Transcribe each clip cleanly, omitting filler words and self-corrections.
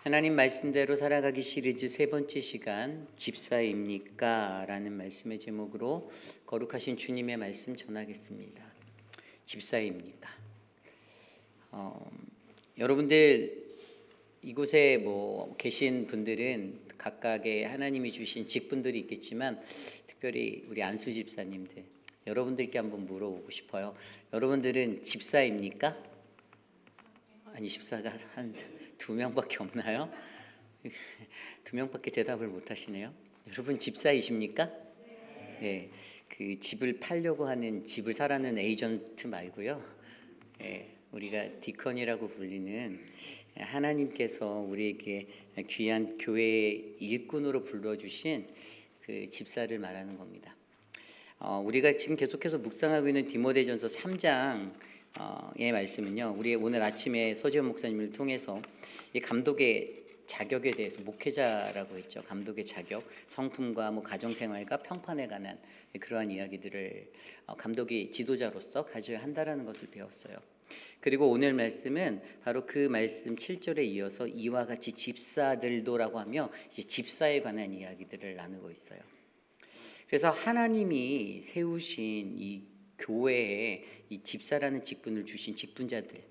하나님 말씀대로 살아가기 시리즈 세 번째 시간 집사입니까? 라는 말씀의 제목으로 거룩하신 주님의 말씀 전하겠습니다. 집사입니까? 여러분들 이곳에 계신 분들은 각각의 하나님이 주신 직분들이 있겠지만 특별히 우리 안수 집사님들 여러분들께 한번 물어보고 싶어요. 여러분들은 집사입니까? 아니 집사가 한 2명밖에 없나요? 2명밖에 대답을 못 하시네요. 여러분 집사이십니까? 네. 그 집을 팔려고 하는 집을 사라는 에이전트 말고요. 우리가 디컨이라고 불리는 하나님께서 우리에게 귀한 교회의 일꾼으로 불러주신 그 집사를 말하는 겁니다. 우리가 지금 계속해서 묵상하고 있는 디모데전서 3장 의 말씀은요. 우리 오늘 아침에 서지현 목사님을 통해서 이 감독의 자격에 대해서 목회자라고 했죠. 감독의 자격, 성품과 가정생활과 평판에 관한 그러한 이야기들을 감독이 지도자로서 가져야 한다라는 것을 배웠어요. 그리고 오늘 말씀은 바로 그 말씀 7절에 이어서 이와 같이 집사들도라고 하며 이제 집사에 관한 이야기들을 나누고 있어요. 그래서 하나님이 세우신 이 교회에 이 집사라는 직분을 주신 직분자들,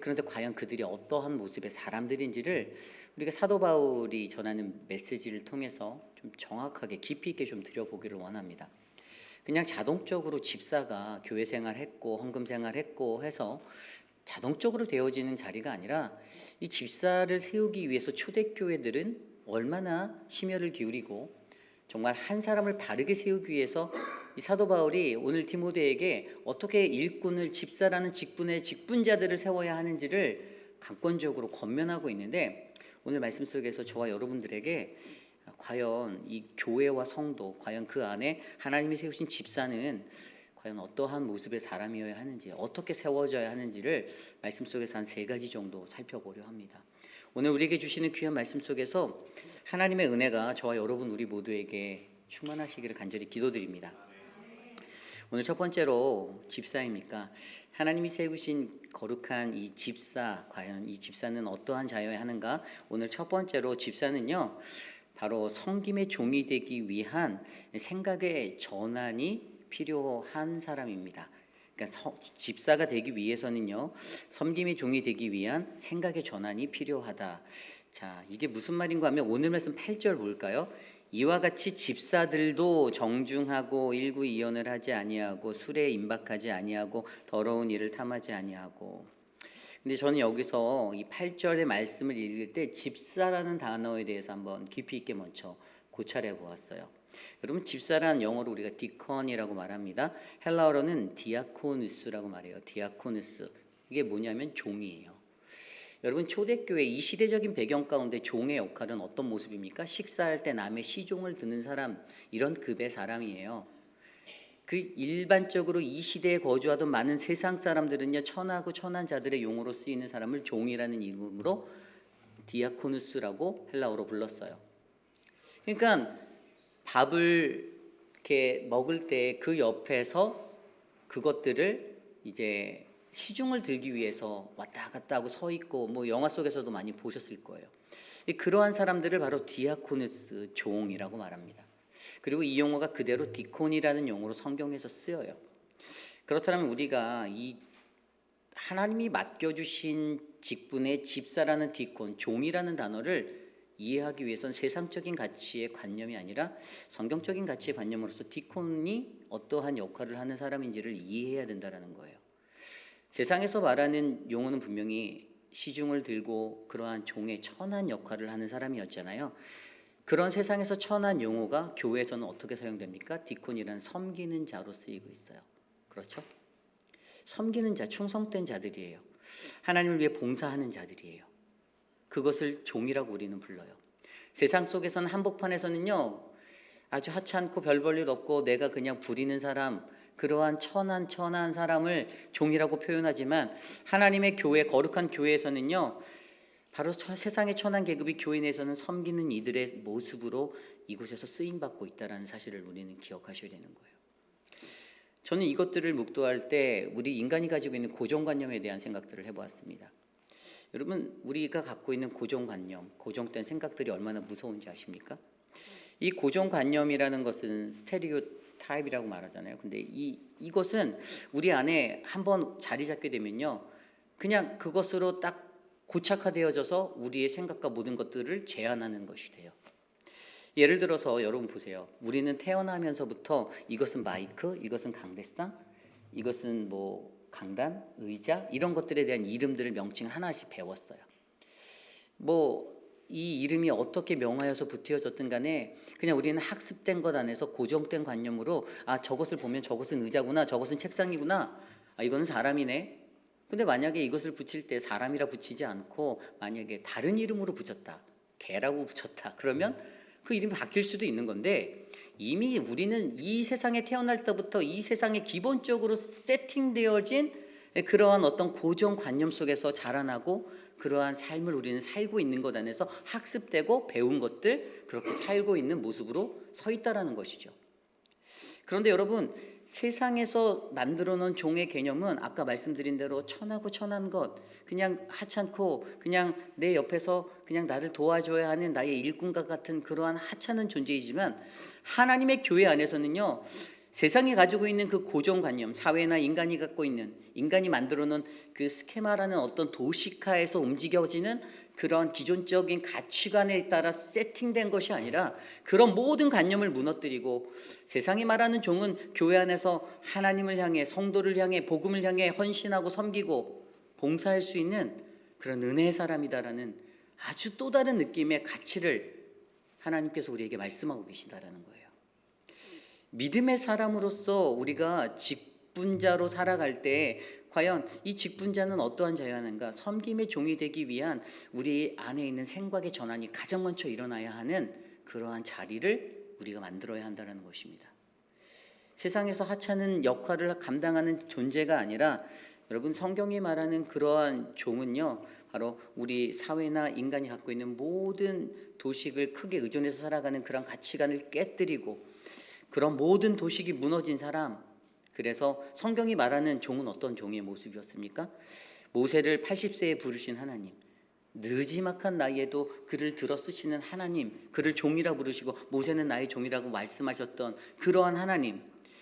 그런데 과연 그들이 어떠한 모습의 사람들인지를 우리가 사도 바울이 전하는 메시지를 통해서 좀 정확하게 깊이 있게 좀 들여보기를 원합니다. 그냥 자동적으로 집사가 교회 생활했고 헌금 생활했고 해서 자동적으로 되어지는 자리가 아니라 이 집사를 세우기 위해서 초대교회들은 얼마나 심혈을 기울이고 정말 한 사람을 바르게 세우기 위해서 이 사도 바울이 오늘 디모데에게 어떻게 일꾼을 집사라는 직분의 직분자들을 세워야 하는지를 강권적으로 권면하고 있는데, 오늘 말씀 속에서 저와 여러분들에게 과연 이 교회와 성도, 과연 그 안에 하나님이 세우신 집사는 과연 어떠한 모습의 사람이어야 하는지, 어떻게 세워져야 하는지를 말씀 속에서 한 3가지 정도 살펴보려 합니다. 오늘 우리에게 주시는 귀한 말씀 속에서 하나님의 은혜가 저와 여러분 우리 모두에게 충만하시기를 간절히 기도드립니다. 오늘 첫 번째로 집사입니까? 하나님이 세우신 거룩한 이 집사, 과연 이 집사는 어떠한 자여야 하는가? 오늘 첫 번째로 집사는요, 바로 섬김의 종이 되기 위한 생각의 전환이 필요한 사람입니다. 그러니까 집사가 되기 위해서는요, 섬김의 종이 되기 위한 생각의 전환이 필요하다. 자, 이게 무슨 말인가 하면 오늘 말씀 8절 볼까요? 이와 같이 집사들도 정중하고 일구이연을 하지 아니하고 술에 임박하지 아니하고 더러운 일을 탐하지 아니하고. 근데 저는 여기서 이 8절의 말씀을 읽을 때 집사라는 단어에 대해서 한번 깊이 있게 먼저 고찰해 보았어요. 여러분, 집사라는 영어로 우리가 디컨이라고 말합니다. 헬라어로는 디아코누스라고 말해요. 디아코누스. 이게 뭐냐면 종이에요. 여러분, 초대교회 이 시대적인 배경 가운데 종의 역할은 어떤 모습입니까? 식사할 때 남의 시종을 드는 사람, 이런 급의 사람이에요. 그 일반적으로 이 시대에 거주하던 많은 세상 사람들은요, 천하고 천한 자들의 용어로 쓰이는 사람을 종이라는 이름으로 디아코누스라고 헬라어로 불렀어요. 그러니까 밥을 이렇게 먹을 때 그 옆에서 그것들을 이제 시중을 들기 위해서 왔다 갔다 하고 서 있고 영화 속에서도 많이 보셨을 거예요. 그러한 사람들을 바로 디아코누스, 종이라고 말합니다. 그리고 이 용어가 그대로 디콘이라는 용어로 성경에서 쓰여요. 그렇다면 우리가 이 하나님이 맡겨주신 직분의 집사라는 디콘, 종이라는 단어를 이해하기 위해서는 세상적인 가치의 관념이 아니라 성경적인 가치의 관념으로서 디콘이 어떠한 역할을 하는 사람인지를 이해해야 된다는 거예요. 세상에서 말하는 용어는 분명히 시중을 들고 그러한 종의 천한 역할을 하는 사람이었잖아요. 그런 세상에서 천한 용어가 교회에서는 어떻게 사용됩니까? 디콘이라는 섬기는 자로 쓰이고 있어요. 그렇죠? 섬기는 자, 충성된 자들이에요. 하나님을 위해 봉사하는 자들이에요. 그것을 종이라고 우리는 불러요. 세상 속에서는 한복판에서는요, 아주 하찮고 별 볼 일 없고 내가 그냥 부리는 사람, 그러한 천한 사람을 종이라고 표현하지만 하나님의 교회, 거룩한 교회에서는요, 바로 세상의 천한 계급이 교회 내에서는 섬기는 이들의 모습으로 이곳에서 쓰임받고 있다는 사실을 우리는 기억하셔야 되는 거예요. 저는 이것들을 묵도할 때 우리 인간이 가지고 있는 고정관념에 대한 생각들을 해보았습니다. 여러분, 우리가 갖고 있는 고정관념, 고정된 생각들이 얼마나 무서운지 아십니까? 이 고정관념이라는 것은 스테레오 타입이라고 말하잖아요. 근데 이것은 우리 안에 한번 자리 잡게 되면요, 그냥 그것으로 딱 고착화되어져서 우리의 생각과 모든 것들을 제한하는 것이 돼요. 예를 들어서 여러분 보세요. 우리는 태어나면서부터 이것은 마이크, 이것은 강대상, 이것은 뭐 강단, 의자 이런 것들에 대한 이름들을 명칭 하나씩 배웠어요. 뭐 이 이름이 어떻게 명하여서 붙여졌든 간에 그냥 우리는 학습된 것 안에서 고정된 관념으로 저것을 보면 저것은 의자구나, 저것은 책상이구나, 이거는 사람이네. 근데 만약에 이것을 붙일 때 사람이라 붙이지 않고 만약에 다른 이름으로 붙였다, 개라고 붙였다, 그러면 그 이름이 바뀔 수도 있는 건데, 이미 우리는 이 세상에 태어날 때부터 이 세상에 기본적으로 세팅되어진 그러한 어떤 고정관념 속에서 자라나고 그러한 삶을 우리는 살고 있는 것 안에서 학습되고 배운 것들, 그렇게 살고 있는 모습으로 서 있다라는 것이죠. 그런데 여러분, 세상에서 만들어 놓은 종의 개념은 아까 말씀드린 대로 천하고 천한 것, 그냥 하찮고 그냥 내 옆에서 그냥 나를 도와줘야 하는 나의 일꾼과 같은 그러한 하찮은 존재이지만, 하나님의 교회 안에서는요, 세상이 가지고 있는 그 고정관념, 사회나 인간이 갖고 있는, 인간이 만들어 놓은 그 스케마라는 어떤 도식화에서 움직여지는 그런 기존적인 가치관에 따라 세팅된 것이 아니라, 그런 모든 관념을 무너뜨리고 세상이 말하는 종은 교회 안에서 하나님을 향해, 성도를 향해, 복음을 향해 헌신하고 섬기고 봉사할 수 있는 그런 은혜의 사람이다라는 아주 또 다른 느낌의 가치를 하나님께서 우리에게 말씀하고 계시다라는 거예요. 믿음의 사람으로서 우리가 직분자로 살아갈 때 과연 이 직분자는 어떠한 자여하는가? 섬김의 종이 되기 위한 우리 안에 있는 생각의 전환이 가장 먼저 일어나야 하는 그러한 자리를 우리가 만들어야 한다는 것입니다. 세상에서 하찮은 역할을 감당하는 존재가 아니라, 여러분, 성경이 말하는 그러한 종은요, 바로 우리 사회나 인간이 갖고 있는 모든 도식을 크게 의존해서 살아가는 그런 가치관을 깨뜨리고 그런 모든 도식이 무너진 사람. 그래서 성경이 말하는 종은 어떤 종의 모습이었습니까? 모세를 80세에 부르신 하나님, 느지막한 나이에도 그를 들어 쓰시는 하나님, 그를 종이라 부르시고 모세는 나의 종이라고 말씀하셨던 그러한 하나님,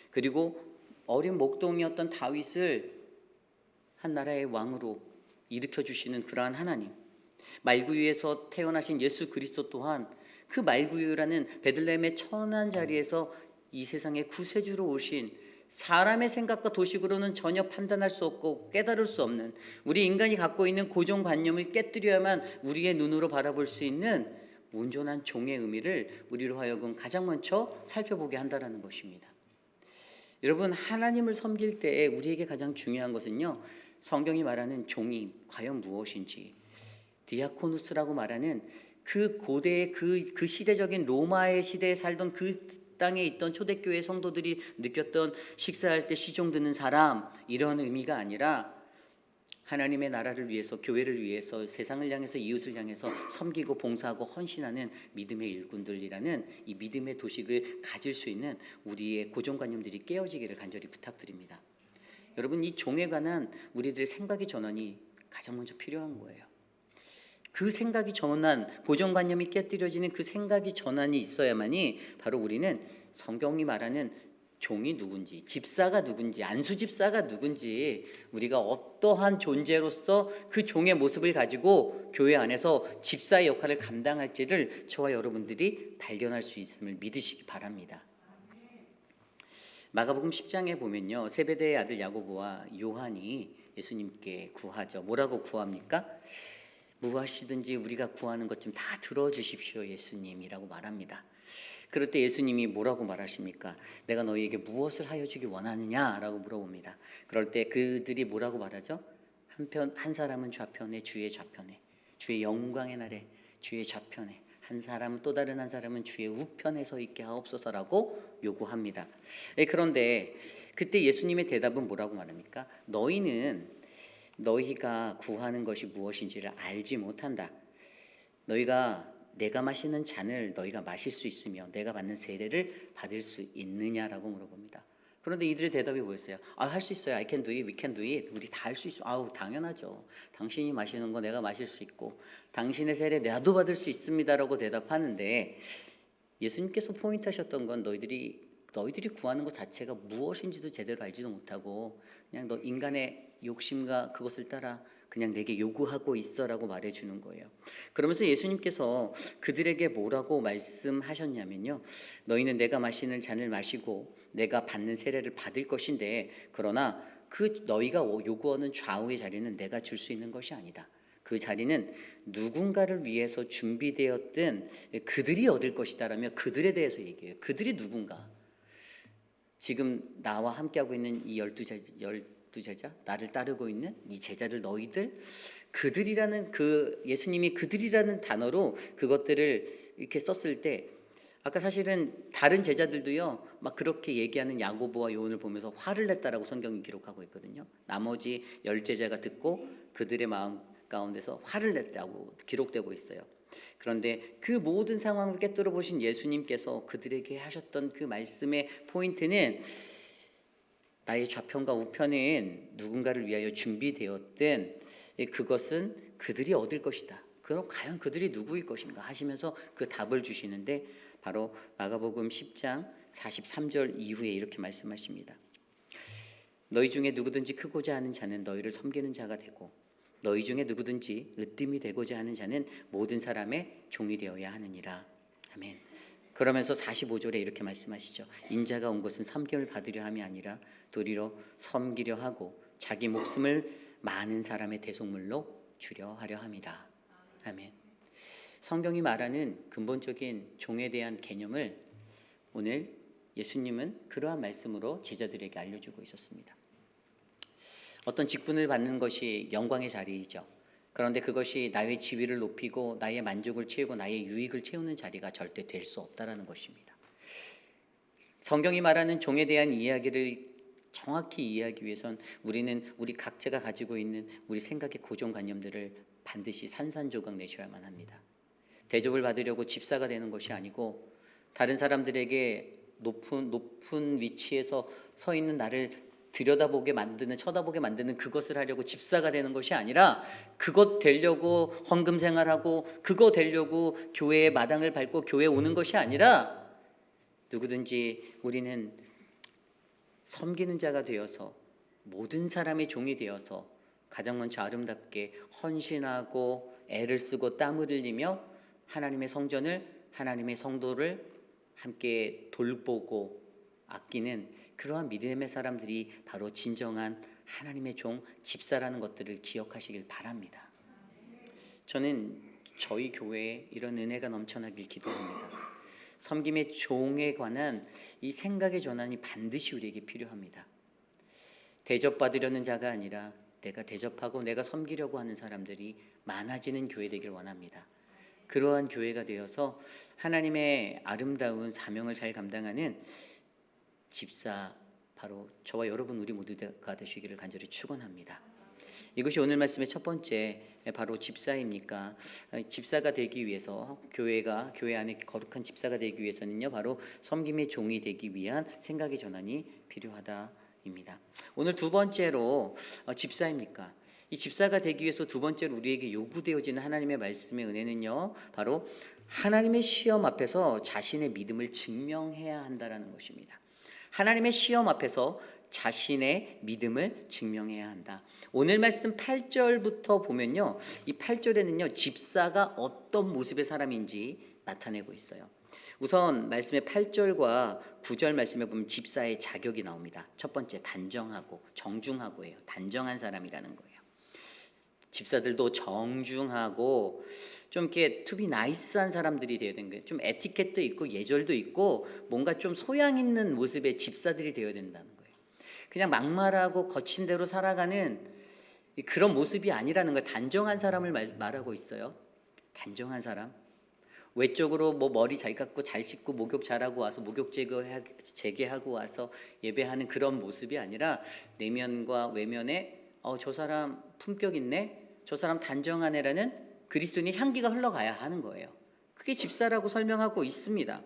그리고 어린 목동이었던 다윗을 한 나라의 왕으로 일으켜 주시는 그러한 하나님, 말구유에서 태어나신 예수 그리스도 또한 그 말구유라는 베들레헴의 천한 자리에서 이 세상에 구세주로 오신, 사람의 생각과 도식으로는 전혀 판단할 수 없고 깨달을 수 없는, 우리 인간이 갖고 있는 고정관념을 깨뜨려야만 우리의 눈으로 바라볼 수 있는 온전한 종의 의미를 우리로 하여금 가장 먼저 살펴보게 한다는 것입니다. 여러분, 하나님을 섬길 때 우리에게 가장 중요한 것은요, 성경이 말하는 종이 과연 무엇인지, 디아코누스라고 말하는 그 고대의 그 시대적인 로마의 시대에 살던 그 땅에 있던 초대교회 성도들이 느꼈던 식사할 때 시종 드는 사람, 이런 의미가 아니라 하나님의 나라를 위해서, 교회를 위해서, 세상을 향해서, 이웃을 향해서 섬기고 봉사하고 헌신하는 믿음의 일꾼들이라는 이 믿음의 도식을 가질 수 있는 우리의 고정관념들이 깨어지기를 간절히 부탁드립니다. 여러분, 이 종에 관한 우리들의 생각의 전환이 가장 먼저 필요한 거예요. 그 생각이 전환, 고정관념이 깨뜨려지는 그 생각이 전환이 있어야만이 바로 우리는 성경이 말하는 종이 누군지, 집사가 누군지, 안수집사가 누군지, 우리가 어떠한 존재로서 그 종의 모습을 가지고 교회 안에서 집사의 역할을 감당할지를 저와 여러분들이 발견할 수 있음을 믿으시기 바랍니다. 마가복음 10장에 보면요, 세베대의 아들 야고보와 요한이 예수님께 구하죠. 뭐라고 구합니까? 무엇이든지 우리가 구하는 것 좀 다 들어주십시오 예수님이라고 말합니다. 그럴 때 예수님이 뭐라고 말하십니까? 내가 너희에게 무엇을 하여 주기 원하느냐라고 물어봅니다. 그럴 때 그들이 뭐라고 말하죠? 한 사람은 좌편에, 주의 좌편에, 주의 영광의 날에 주의 좌편에, 한 사람은, 또 다른 한 사람은 주의 우편에 서 있게 하옵소서라고 요구합니다. 그런데 그때 예수님의 대답은 뭐라고 말합니까? 너희가 구하는 것이 무엇인지를 알지 못한다. 내가 마시는 잔을 너희가 마실 수 있으며 내가 받는 세례를 받을 수 있느냐라고 물어봅니다. 그런데 이들의 대답이 뭐였어요? 할 수 있어요. I can do it. We can do it. 우리 다 할 수 있어. 당연하죠. 당신이 마시는 거 내가 마실 수 있고 당신의 세례 나도 받을 수 있습니다라고 대답하는데, 예수님께서 포인트하셨던 건 너희들이 구하는 것 자체가 무엇인지도 제대로 알지도 못하고 그냥 너 인간의 욕심과 그것을 따라 그냥 내게 요구하고 있어라고 말해주는 거예요. 그러면서 예수님께서 그들에게 뭐라고 말씀하셨냐면요, 너희는 내가 마시는 잔을 마시고 내가 받는 세례를 받을 것인데, 그러나 그 너희가 요구하는 좌우의 자리는 내가 줄 수 있는 것이 아니다. 그 자리는 누군가를 위해서 준비되었든 그들이 얻을 것이다라며 그들에 대해서 얘기해요. 그들이 누군가? 지금 나와 함께하고 있는 이 12제자, 나를 따르고 있는 이 제자들, 너희들, 그들이라는 예수님이 그들이라는 단어로 그것들을 이렇게 썼을 때, 아까 사실은 다른 제자들도요 막 그렇게 얘기하는 야고보와 요한을 보면서 화를 냈다라고 성경이 기록하고 있거든요. 나머지 10제자가 듣고 그들의 마음 가운데서 화를 냈다고 기록되고 있어요. 그런데 그 모든 상황을 꿰뚫어 보신 예수님께서 그들에게 하셨던 그 말씀의 포인트는, 나의 좌편과 우편은 누군가를 위하여 준비되었든 그것은 그들이 얻을 것이다. 그럼 과연 그들이 누구일 것인가 하시면서 그 답을 주시는데, 바로 마가복음 10장 43절 이후에 이렇게 말씀하십니다. 너희 중에 누구든지 크고자 하는 자는 너희를 섬기는 자가 되고, 너희 중에 누구든지 으뜸이 되고자 하는 자는 모든 사람의 종이 되어야 하느니라. 아멘. 그러면서 45절에 이렇게 말씀하시죠. 인자가 온 것은 섬김을 받으려 함이 아니라 도리어 섬기려 하고 자기 목숨을 많은 사람의 대속물로 주려 하려 함이라. 아멘. 성경이 말하는 근본적인 종에 대한 개념을 오늘 예수님은 그러한 말씀으로 제자들에게 알려주고 있었습니다. 어떤 직분을 받는 것이 영광의 자리이죠. 그런데 그것이 나의 지위를 높이고 나의 만족을 채우고 나의 유익을 채우는 자리가 절대 될 수 없다라는 것입니다. 성경이 말하는 종에 대한 이야기를 정확히 이해하기 위해선 우리는 우리 각자가 가지고 있는 우리 생각의 고정관념들을 반드시 산산조각 내셔야만 합니다. 대접을 받으려고 집사가 되는 것이 아니고, 다른 사람들에게 높은 위치에서 서 있는 나를 쳐다보게 만드는 그것을 하려고 집사가 되는 것이 아니라, 그것 되려고 헌금 생활하고 그거 되려고 교회의 마당을 밟고 교회에 오는 것이 아니라, 누구든지 우리는 섬기는 자가 되어서 모든 사람의 종이 되어서 가장 먼저 아름답게 헌신하고 애를 쓰고 땀을 흘리며 하나님의 성전을, 하나님의 성도를 함께 돌보고 아끼는 그러한 믿음의 사람들이 바로 진정한 하나님의 종, 집사라는 것들을 기억하시길 바랍니다. 저는 저희 교회에 이런 은혜가 넘쳐나길 기도합니다. 섬김의 종에 관한 이 생각의 전환이 반드시 우리에게 필요합니다. 대접받으려는 자가 아니라 내가 대접하고 내가 섬기려고 하는 사람들이 많아지는 교회 되길 원합니다. 그러한 교회가 되어서 하나님의 아름다운 사명을 잘 감당하는 집사, 바로 저와 여러분 우리 모두가 되시기를 간절히 축원합니다. 이것이 오늘 말씀의 첫 번째, 바로 집사입니까? 집사가 되기 위해서, 교회 안에 거룩한 집사가 되기 위해서는요, 바로 섬김의 종이 되기 위한 생각의 전환이 필요하다입니다. 오늘 두 번째로 집사입니까? 이 집사가 되기 위해서 두 번째로 우리에게 요구되어지는 하나님의 말씀의 은혜는요, 바로 하나님의 시험 앞에서 자신의 믿음을 증명해야 한다라는 것입니다. 하나님의 시험 앞에서 자신의 믿음을 증명해야 한다. 오늘 말씀 8절부터 보면요, 이 8절에는요 집사가 어떤 모습의 사람인지 나타내고 있어요. 우선 말씀의 8절과 9절 말씀에 보면 집사의 자격이 나옵니다. 첫 번째, 단정하고 정중하고예요. 단정한 사람이라는 거예요. 집사들도 정중하고 좀 이렇게 to be nice한 사람들이 되어야 되는 거예요. 좀 에티켓도 있고 예절도 있고 뭔가 좀 소양 있는 모습의 집사들이 되어야 된다는 거예요. 그냥 막말하고 거친 대로 살아가는 그런 모습이 아니라는 거예요. 단정한 사람을 말하고 있어요. 단정한 사람. 외적으로 뭐 머리 잘 깎고 잘 씻고 목욕 잘하고 와서 목욕 재개하고 와서 예배하는 그런 모습이 아니라 내면과 외면에 저 사람 품격 있네, 저 사람 단정하네라는 그리스도인의 향기가 흘러가야 하는 거예요. 그게 집사라고 설명하고 있습니다.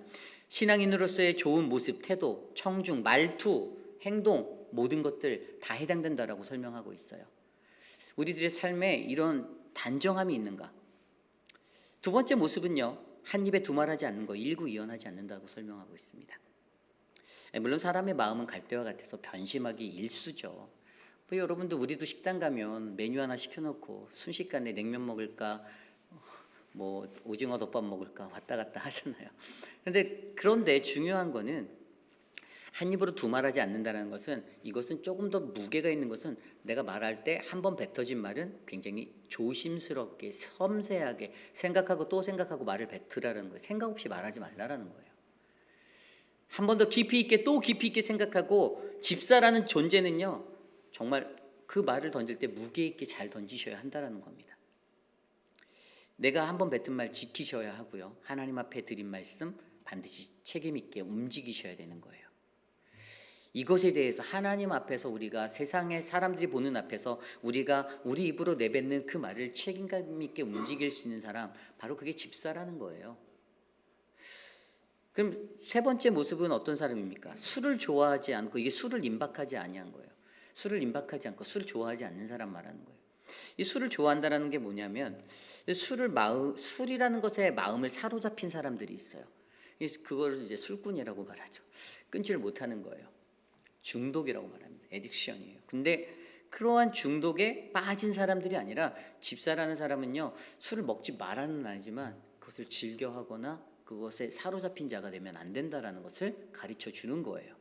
신앙인으로서의 좋은 모습, 태도, 청중, 말투, 행동, 모든 것들 다 해당된다라고 설명하고 있어요. 우리들의 삶에 이런 단정함이 있는가? 두 번째 모습은요, 한 입에 두말하지 않는 거, 일구이연하지 않는다고 설명하고 있습니다. 물론 사람의 마음은 갈대와 같아서 변심하기 일쑤죠. 여러분도 우리도 식당 가면 메뉴 하나 시켜놓고 순식간에 냉면 먹을까, 뭐 오징어 덮밥 먹을까 왔다 갔다 하잖아요. 그런데 중요한 거는 한 입으로 두말하지 않는다는 것은, 이것은 조금 더 무게가 있는 것은, 내가 말할 때 한 번 뱉어진 말은 굉장히 조심스럽게 섬세하게 생각하고 또 생각하고 말을 뱉으라는 거예요. 생각 없이 말하지 말라라는 거예요. 한 번 더 깊이 있게 또 깊이 있게 생각하고, 집사라는 존재는요 정말 그 말을 던질 때 무게 있게 잘 던지셔야 한다는 겁니다. 내가 한 번 뱉은 말 지키셔야 하고요, 하나님 앞에 드린 말씀 반드시 책임 있게 움직이셔야 되는 거예요. 이것에 대해서 하나님 앞에서, 우리가 세상의 사람들이 보는 앞에서 우리가 우리 입으로 내뱉는 그 말을 책임감 있게 움직일 수 있는 사람, 바로 그게 집사라는 거예요. 그럼 세 번째 모습은 어떤 사람입니까? 술을 좋아하지 않고, 이게 술을 임박하지 아니한 거예요. 술을 임박하지 않고 술을 좋아하지 않는 사람 말하는 거예요. 이 술을 좋아한다는 게 뭐냐면, 술이라는 것에 마음을 사로잡힌 사람들이 있어요. 그걸 이제 술꾼이라고 말하죠. 끊지를 못하는 거예요. 중독이라고 말합니다. 애딕션이에요. 근데 그러한 중독에 빠진 사람들이 아니라, 집사라는 사람은요 술을 먹지 말아는 아니지만 그것을 즐겨하거나 그것에 사로잡힌 자가 되면 안 된다라는 것을 가르쳐 주는 거예요.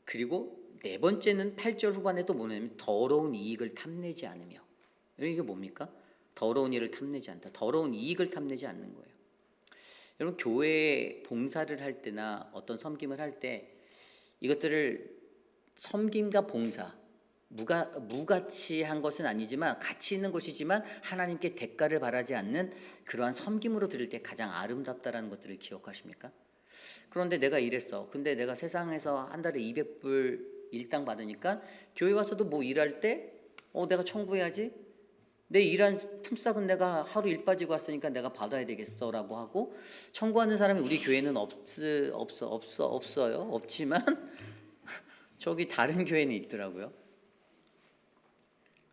그리고 네 번째는 8절 후반에 또 뭐냐면, 더러운 이익을 탐내지 않으며. 이게 뭡니까? 더러운 일을 탐내지 않다. 더러운 이익을 탐내지 않는 거예요. 여러분, 교회 봉사를 할 때나 어떤 섬김을 할 때, 이것들을 섬김과 봉사, 무가치한 것은 아니지만 가치 있는 것이지만 하나님께 대가를 바라지 않는 그러한 섬김으로 드릴 때 가장 아름답다라는 것들을 기억하십니까? 그런데 내가 이랬어. 근데 내가 세상에서 한 달에 200불 일당 받으니까 교회 와서도 뭐 일할 때 내가 청구해야지, 내 일한 품삯은 내가 하루 일 빠지고 왔으니까 내가 받아야 되겠어라고 하고 청구하는 사람이 우리 교회는 없어요. 없지만 저기 다른 교회는 있더라고요.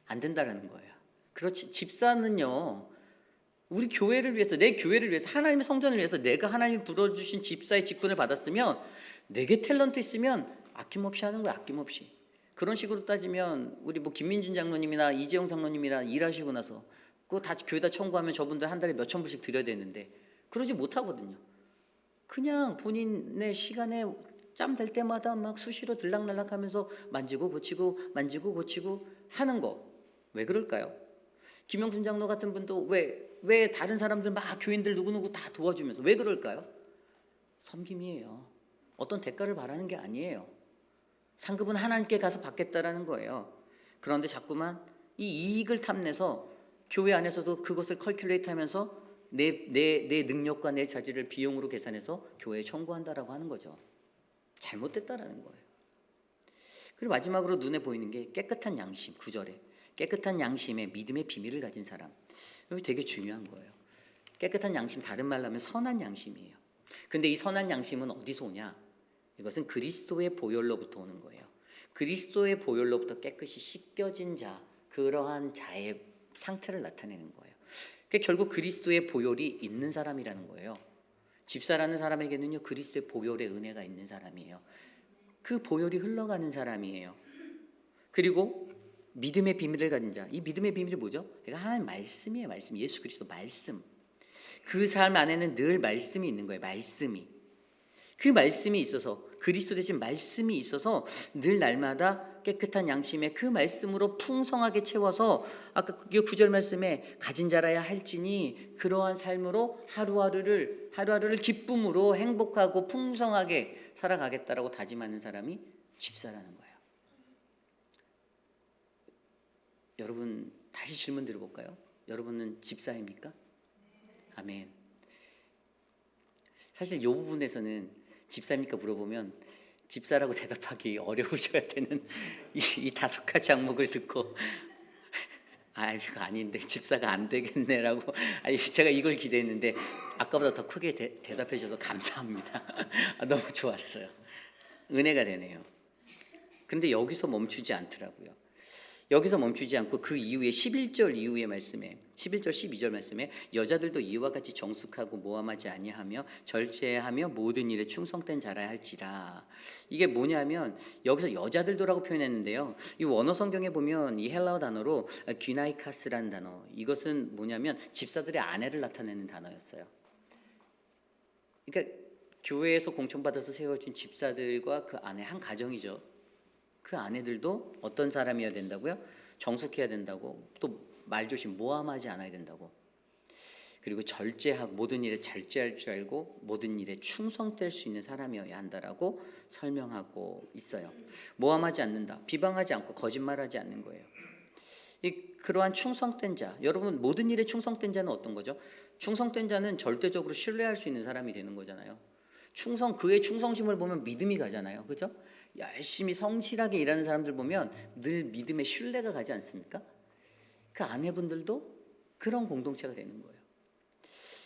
안 된다라는 거예요. 그렇지, 집사는요, 우리 교회를 위해서, 내 교회를 위해서, 하나님의 성전을 위해서 내가 하나님이 불어주신 집사의 직분을 받았으면, 내게 탤런트 있으면 아낌없이 하는 거야. 아낌없이. 그런 식으로 따지면 우리 뭐 김민준 장로님이나 이재용 장로님이랑 일하시고 나서 그거 다 교회다 청구하면 저분들 한 달에 몇천 불씩 드려야 되는데, 그러지 못하거든요. 그냥 본인의 시간에 짬 될 때마다 막 수시로 들락날락하면서 만지고 고치고 하는 거, 왜 그럴까요? 김영순 장로 같은 분도 왜 다른 사람들 막 교인들 누구누구 다 도와주면서 왜 그럴까요? 섬김이에요. 어떤 대가를 바라는 게 아니에요. 상급은 하나님께 가서 받겠다라는 거예요. 그런데 자꾸만 이 이익을 탐내서 교회 안에서도 그것을 컬큘레이트 하면서 내 능력과 내 자질을 비용으로 계산해서 교회에 청구한다라고 하는 거죠. 잘못됐다라는 거예요. 그리고 마지막으로 눈에 보이는 게 깨끗한 양심, 9절에 깨끗한 양심에 믿음의 비밀을 가진 사람. 여기 되게 중요한 거예요. 깨끗한 양심, 다른 말로 하면 선한 양심이에요. 근데 이 선한 양심은 어디서 오냐? 이것은 그리스도의 보혈로부터 오는 거예요. 그리스도의 보혈로부터 깨끗이 씻겨진 자, 그러한 자의 상태를 나타내는 거예요. 그러니까 결국 그리스도의 보혈이 있는 사람이라는 거예요. 집사라는 사람에게는요, 그리스도의 보혈의 은혜가 있는 사람이에요. 그 보혈이 흘러가는 사람이에요. 그리고 믿음의 비밀을 가진 자, 이 믿음의 비밀이 뭐죠? 그러니까 하나님 말씀이에요. 말씀, 예수 그리스도 말씀. 그 삶 안에는 늘 말씀이 있는 거예요. 말씀이. 그 말씀이 있어서, 그리스도 대신 말씀이 있어서 늘 날마다 깨끗한 양심에 그 말씀으로 풍성하게 채워서, 아까 9절 말씀에 가진 자라야 할지니 그러한 삶으로 하루하루를 기쁨으로 행복하고 풍성하게 살아가겠다라고 다짐하는 사람이 집사라는 거예요. 여러분, 다시 질문 드려볼까요? 여러분은 집사입니까? 아멘. 사실 이 부분에서는 집사입니까 물어보면 집사라고 대답하기 어려우셔야 되는 이 5가지 항목을 듣고 아 이거 아닌데 집사가 안 되겠네라고 아니 제가 이걸 기대했는데 아까보다 더 크게 대답해 주셔서 감사합니다. 너무 좋았어요. 은혜가 되네요. 그런데 여기서 멈추지 않더라고요. 여기서 멈추지 않고 그 이후에 11절 이후의 말씀에 11절 12절 말씀에 여자들도 이와 같이 정숙하고 모함하지 아니하며 절제하며 모든 일에 충성된 자라야 할지라. 이게 뭐냐면 여기서 여자들도라고 표현했는데요. 이 원어 성경에 보면 이 헬라어 단어로 귀나이카스라는 단어, 이것은 뭐냐면 집사들의 아내를 나타내는 단어였어요. 그러니까 교회에서 공천받아서 세워진 집사들과 그 아내, 한 가정이죠. 그 아내들도 어떤 사람이어야 된다고요? 정숙해야 된다고, 또 말조심 모함하지 않아야 된다고, 그리고 절제하고 모든 일에 절제할 줄 알고 모든 일에 충성될 수 있는 사람이어야 한다라고 설명하고 있어요. 모함하지 않는다, 비방하지 않고 거짓말하지 않는 거예요. 그러한 충성된 자, 여러분 모든 일에 충성된 자는 어떤 거죠? 충성된 자는 절대적으로 신뢰할 수 있는 사람이 되는 거잖아요. 그의 충성심을 보면 믿음이 가잖아요. 그죠? 열심히 성실하게 일하는 사람들 보면 늘 믿음에 신뢰가 가지 않습니까? 그 아내분들도 그런 공동체가 되는 거예요.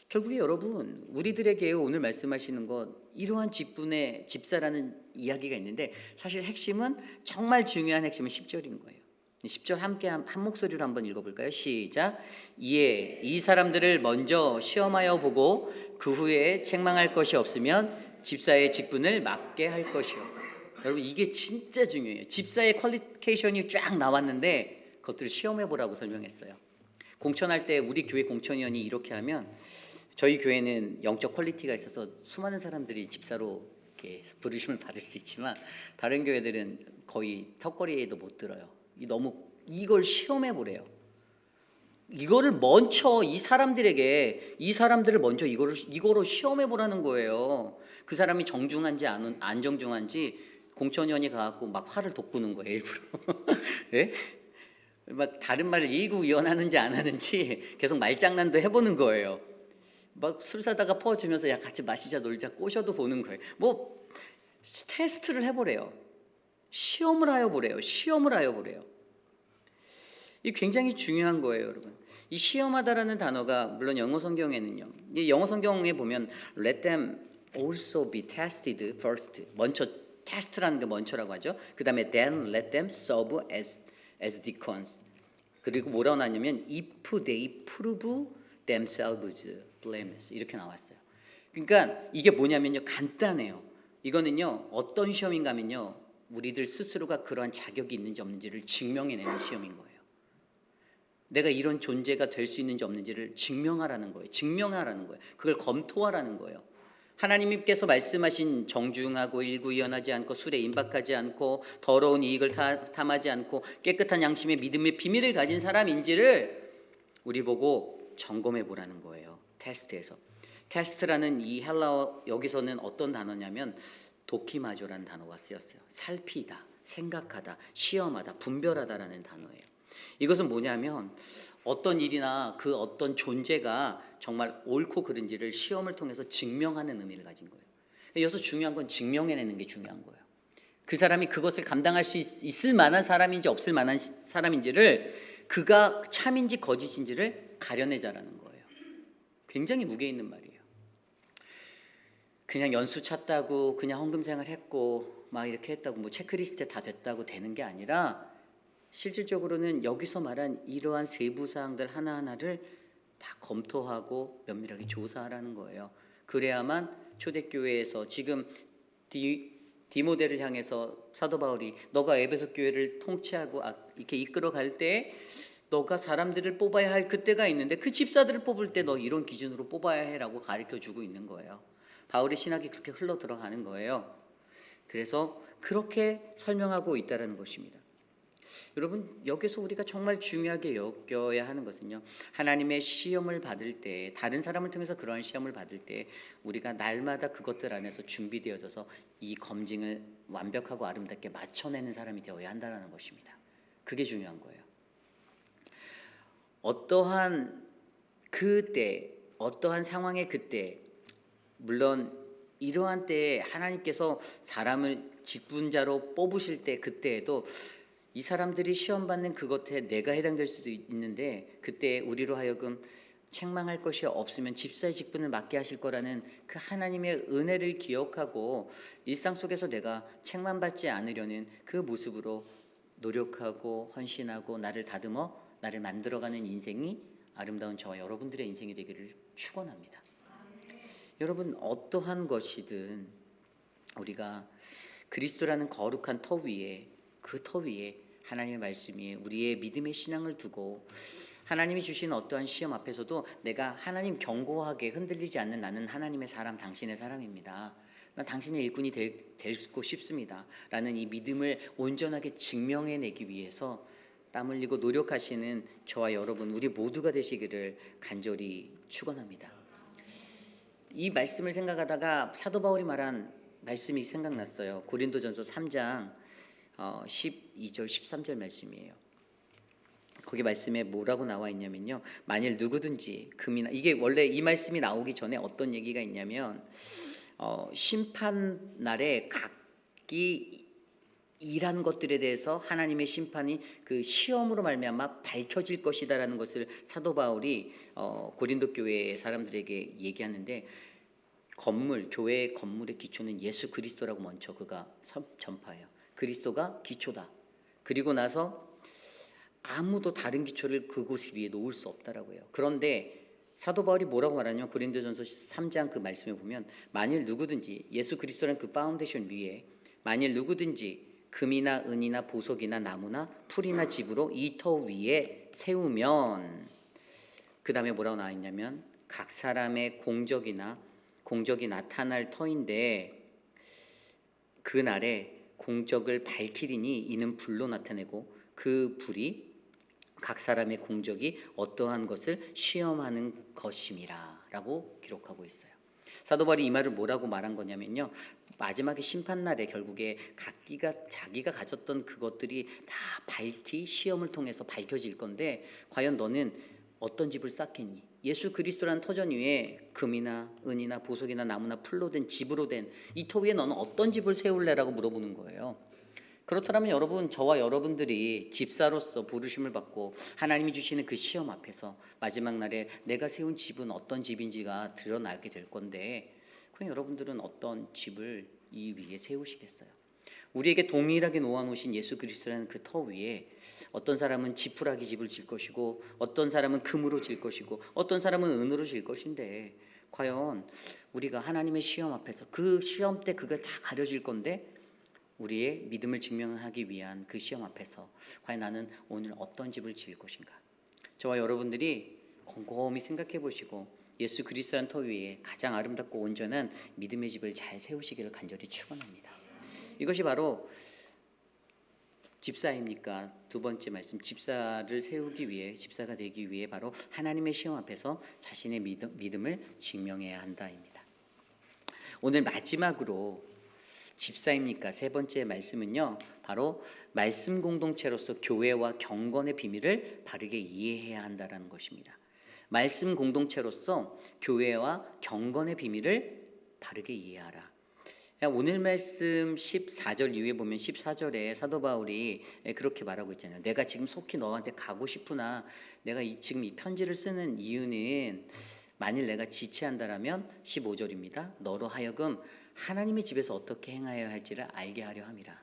결국에 여러분, 우리들에게 오늘 말씀하시는 것, 이러한 직분의 집사라는 이야기가 있는데 사실 핵심은, 정말 중요한 핵심은 10절인 거예요. 10절 함께 한 목소리로 한번 읽어볼까요? 시작. 이에 이 사람들을 먼저 시험하여 보고 그 후에 책망할 것이 없으면 집사의 직분을 맡게 할 것이요. 여러분 이게 진짜 중요해요. 집사의 퀄리피케이션이 쫙 나왔는데 그것들을 시험해 보라고 설명했어요. 공천할 때 우리 교회 공천위원이 이렇게 하면, 저희 교회는 영적 퀄리티가 있어서 수많은 사람들이 집사로 이렇게 부르심을 받을 수 있지만 다른 교회들은 거의 턱걸이에도 못 들어요. 이걸 시험해 보래요. 이거를 먼저 이 사람들을 먼저 이거로 시험해 보라는 거예요. 그 사람이 정중한지 안 정중한지 공천위원이 가갖고 막 화를 돋구는 거예요, 일부러. 네? 막 다른 말을 일구이연하는지 안 하는지 계속 말장난도 해보는 거예요. 막 술 사다가 퍼주면서 야 같이 마시자 놀자 꼬셔도 보는 거예요. 뭐 테스트를 해보래요. 시험을 하여 보래요. 이 굉장히 중요한 거예요, 여러분. 이 시험하다라는 단어가 물론 영어 성경에는요. 이 영어 성경에 보면 let them also be tested first. 먼저 테스트라는 게 먼저라고 하죠. 그다음에 then let them serve as deacons. 그리고 뭐라고 나냐면 if they prove themselves blameless 이렇게 나왔어요. 그러니까 이게 뭐냐면요, 간단해요. 이거는요 어떤 시험인가 하면요, 우리들 스스로가 그러한 자격이 있는지 없는지를 증명해내는 시험인 거예요. 내가 이런 존재가 될 수 있는지 없는지를 증명하라는 거예요. 그걸 검토하라는 거예요. 하나님께서 말씀하신 정중하고 일구이연하지 않고 술에 임박하지 않고 더러운 이익을 탐하지 않고 깨끗한 양심의 믿음의 비밀을 가진 사람인지를 우리 보고 점검해 보라는 거예요. 테스트에서. 테스트라는 이 헬라어, 여기서는 어떤 단어냐면 도키마조라는 단어가 쓰였어요. 살피다, 생각하다, 시험하다, 분별하다라는 단어예요. 이것은 뭐냐면 어떤 일이나 그 어떤 존재가 정말 옳고 그른지를 시험을 통해서 증명하는 의미를 가진 거예요. 여기서 중요한 건 증명해내는 게 중요한 거예요. 그 사람이 그것을 감당할 수 있을 만한 사람인지 없을 만한 사람인지를, 그가 참인지 거짓인지를 가려내자라는 거예요. 굉장히 무게 있는 말이에요. 그냥 연수 찼다고, 그냥 헌금 생활했고 막 이렇게 했다고, 뭐 체크리스트에 다 됐다고 되는 게 아니라 실질적으로는 여기서 말한 이러한 세부 사항들 하나하나를 다 검토하고 면밀하게 조사하라는 거예요. 그래야만 초대교회에서 지금 디모데를 향해서 사도 바울이 너가 에베소 교회를 통치하고 이렇게 이끌어갈 때 너가 사람들을 뽑아야 할 그때가 있는데 그 집사들을 뽑을 때 너 이런 기준으로 뽑아야 해라고 가르쳐주고 있는 거예요. 바울의 신학이 그렇게 흘러 들어가는 거예요. 그래서 그렇게 설명하고 있다는 것입니다. 여러분 여기서 우리가 정말 중요하게 여겨야 하는 것은요, 하나님의 시험을 받을 때, 다른 사람을 통해서 그러한 시험을 받을 때 우리가 날마다 그것들 안에서 준비되어져서 이 검증을 완벽하고 아름답게 맞춰내는 사람이 되어야 한다는 것입니다. 그게 중요한 거예요. 어떠한 그때, 어떠한 상황의 그때, 물론 이러한 때에 하나님께서 사람을 직분자로 뽑으실 때 그때에도 이 사람들이 시험 받는 그것에 내가 해당될 수도 있는데 그때 우리로 하여금 책망할 것이 없으면 집사의 직분을 맡게 하실 거라는 그 하나님의 은혜를 기억하고 일상 속에서 내가 책망받지 않으려는 그 모습으로 노력하고 헌신하고 나를 다듬어 나를 만들어가는 인생이 아름다운 저와 여러분들의 인생이 되기를 축원합니다. 여러분, 어떠한 것이든 우리가 그리스도라는 거룩한 터 위에, 그 터 위에 하나님의 말씀 위에 우리의 믿음의 신앙을 두고 하나님이 주신 어떠한 시험 앞에서도 내가 하나님 견고하게 흔들리지 않는 나는 하나님의 사람, 당신의 사람입니다. 난 당신의 일꾼이 되고 싶습니다. 라는 이 믿음을 온전하게 증명해내기 위해서 땀 흘리고 노력하시는 저와 여러분, 우리 모두가 되시기를 간절히 축원합니다. 이 말씀을 생각하다가 사도 바울이 말한 말씀이 생각났어요. 고린도전서 3장 12절 13절 말씀이에요. 거기 말씀에 뭐라고 나와 있냐면요, 만일 누구든지 금이나, 이게 원래 이 말씀이 나오기 전에 어떤 얘기가 있냐면 심판 날에 각기 일한 것들에 대해서 하나님의 심판이 그 시험으로 말미암아 밝혀질 것이다라는 것을 사도 바울이 고린도 교회 사람들에게 얘기하는데, 교회의 건물의 기초는 예수 그리스도라고 먼저 그가 전파해요. 그리스도가 기초다. 그리고 나서 아무도 다른 기초를 그곳 위에 놓을 수 없다라고 해요. 그런데 사도 바울이 뭐라고 말하냐면 고린도전서 3장 그 말씀에 보면 만일 누구든지 예수 그리스도라는 그 파운데이션 위에 만일 누구든지 금이나 은이나 보석이나 나무나 풀이나 집으로 이 터 위에 세우면, 그 다음에 뭐라고 나와 있냐면 각 사람의 공적이 나타날 터인데 그날에 공적을 밝히리니 이는 불로 나타내고 그 불이 각 사람의 공적이 어떠한 것을 시험하는 것임이라 라고 기록하고 있어요. 사도 바울이 이 말을 뭐라고 말한 거냐면요, 마지막에 심판날에 결국에 각기가 자기가 가졌던 그것들이 다 시험을 통해서 밝혀질 건데 과연 너는 어떤 집을 쌓겠니? 예수 그리스도라는 터전 위에 금이나 은이나 보석이나 나무나 풀로 된 집으로 된 이 터 위에 너는 어떤 집을 세울래라고 물어보는 거예요. 그렇다면 여러분, 저와 여러분들이 집사로서 부르심을 받고 하나님이 주시는 그 시험 앞에서 마지막 날에 내가 세운 집은 어떤 집인지가 드러나게 될 건데, 그럼 여러분들은 어떤 집을 이 위에 세우시겠어요? 우리에게 동일하게 놓아놓으신 예수 그리스도라는 그 터 위에 어떤 사람은 지푸라기 집을 질 것이고 어떤 사람은 금으로 질 것이고 어떤 사람은 은으로 질 것인데, 과연 우리가 하나님의 시험 앞에서 그 시험 때 그걸 다 가려질 건데 우리의 믿음을 증명하기 위한 그 시험 앞에서 과연 나는 오늘 어떤 집을 지을 것인가? 저와 여러분들이 곰곰이 생각해 보시고 예수 그리스도라는 터 위에 가장 아름답고 온전한 믿음의 집을 잘 세우시기를 간절히 축원합니다. 이것이 바로 집사입니까? 두 번째 말씀, 집사를 세우기 위해, 집사가 되기 위해 바로 하나님의 시험 앞에서 자신의 믿음을 증명해야 한다입니다. 오늘 마지막으로 집사입니까? 세 번째 말씀은요, 바로 말씀 공동체로서 교회와 경건의 비밀을 바르게 이해해야 한다는 것입니다. 말씀 공동체로서 교회와 경건의 비밀을 바르게 이해하라. 오늘 말씀 14절 이후에 보면 14절에 사도 바울이 그렇게 말하고 있잖아요. 내가 지금 속히 너한테 가고 싶으나 내가 지금 이 편지를 쓰는 이유는 만일 내가 지체한다라면 15절입니다. 너로 하여금 하나님의 집에서 어떻게 행하여야 할지를 알게 하려 함이라.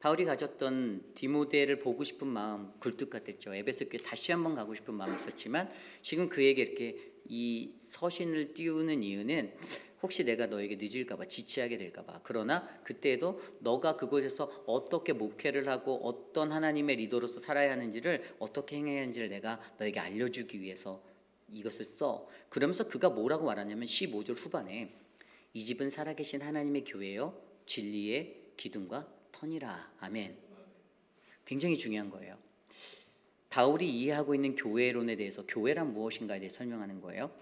바울이 가졌던 디모데를 보고 싶은 마음 굴뚝 같았죠. 에베소 교회 다시 한번 가고 싶은 마음이 있었지만 지금 그에게 이렇게 이 서신을 띄우는 이유는 혹시 내가 너에게 늦을까 봐, 지체하게 될까 봐. 그러나 그때에도 너가 그곳에서 어떻게 목회를 하고 어떤 하나님의 리더로서 살아야 하는지를, 어떻게 행해야 하는지를 내가 너에게 알려주기 위해서 이것을 써. 그러면서 그가 뭐라고 말하냐면 15절 후반에 이 집은 살아계신 하나님의 교회요 진리의 기둥과 터니라. 아멘. 굉장히 중요한 거예요. 바울이 이해하고 있는 교회론에 대해서, 교회란 무엇인가에 대해 설명하는 거예요.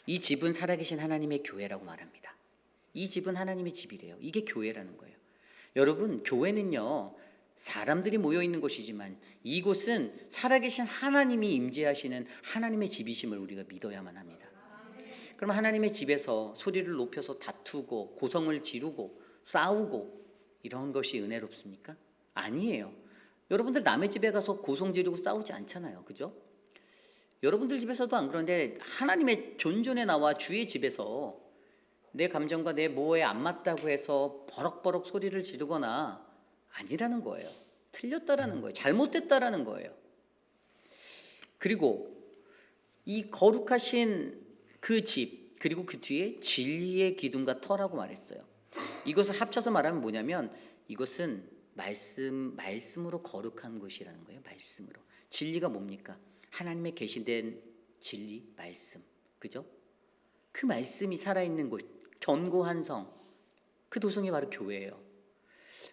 이 집은 살아계신 하나님의 교회라고 말합니다. 이 집은 하나님의 집이래요. 이게 교회라는 거예요. 여러분, 교회는요 사람들이 모여 있는 곳이지만 이곳은 살아계신 하나님이 임재하시는 하나님의 집이심을 우리가 믿어야만 합니다. 그럼 하나님의 집에서 소리를 높여서 다투고 고성을 지르고 싸우고 이런 것이 은혜롭습니까? 아니에요. 여러분들 남의 집에 가서 고성 지르고 싸우지 않잖아요. 그죠? 여러분들 집에서도 안 그런데 하나님의 존존에 나와 주의 집에서 내 감정과 내 모에 안 맞다고 해서 버럭버럭 소리를 지르거나 아니라는 거예요. 틀렸다라는 거예요. 잘못됐다라는 거예요. 그리고 이 거룩하신 그 집, 그리고 그 뒤에 진리의 기둥과 터라고 말했어요. 이것을 합쳐서 말하면 뭐냐면 이것은 말씀으로 거룩한 곳이라는 거예요. 말씀으로. 진리가 뭡니까? 하나님의 계시된 진리, 말씀. 그죠? 그 말씀이 살아있는 곳, 견고한 성. 그 도성이 바로 교회예요.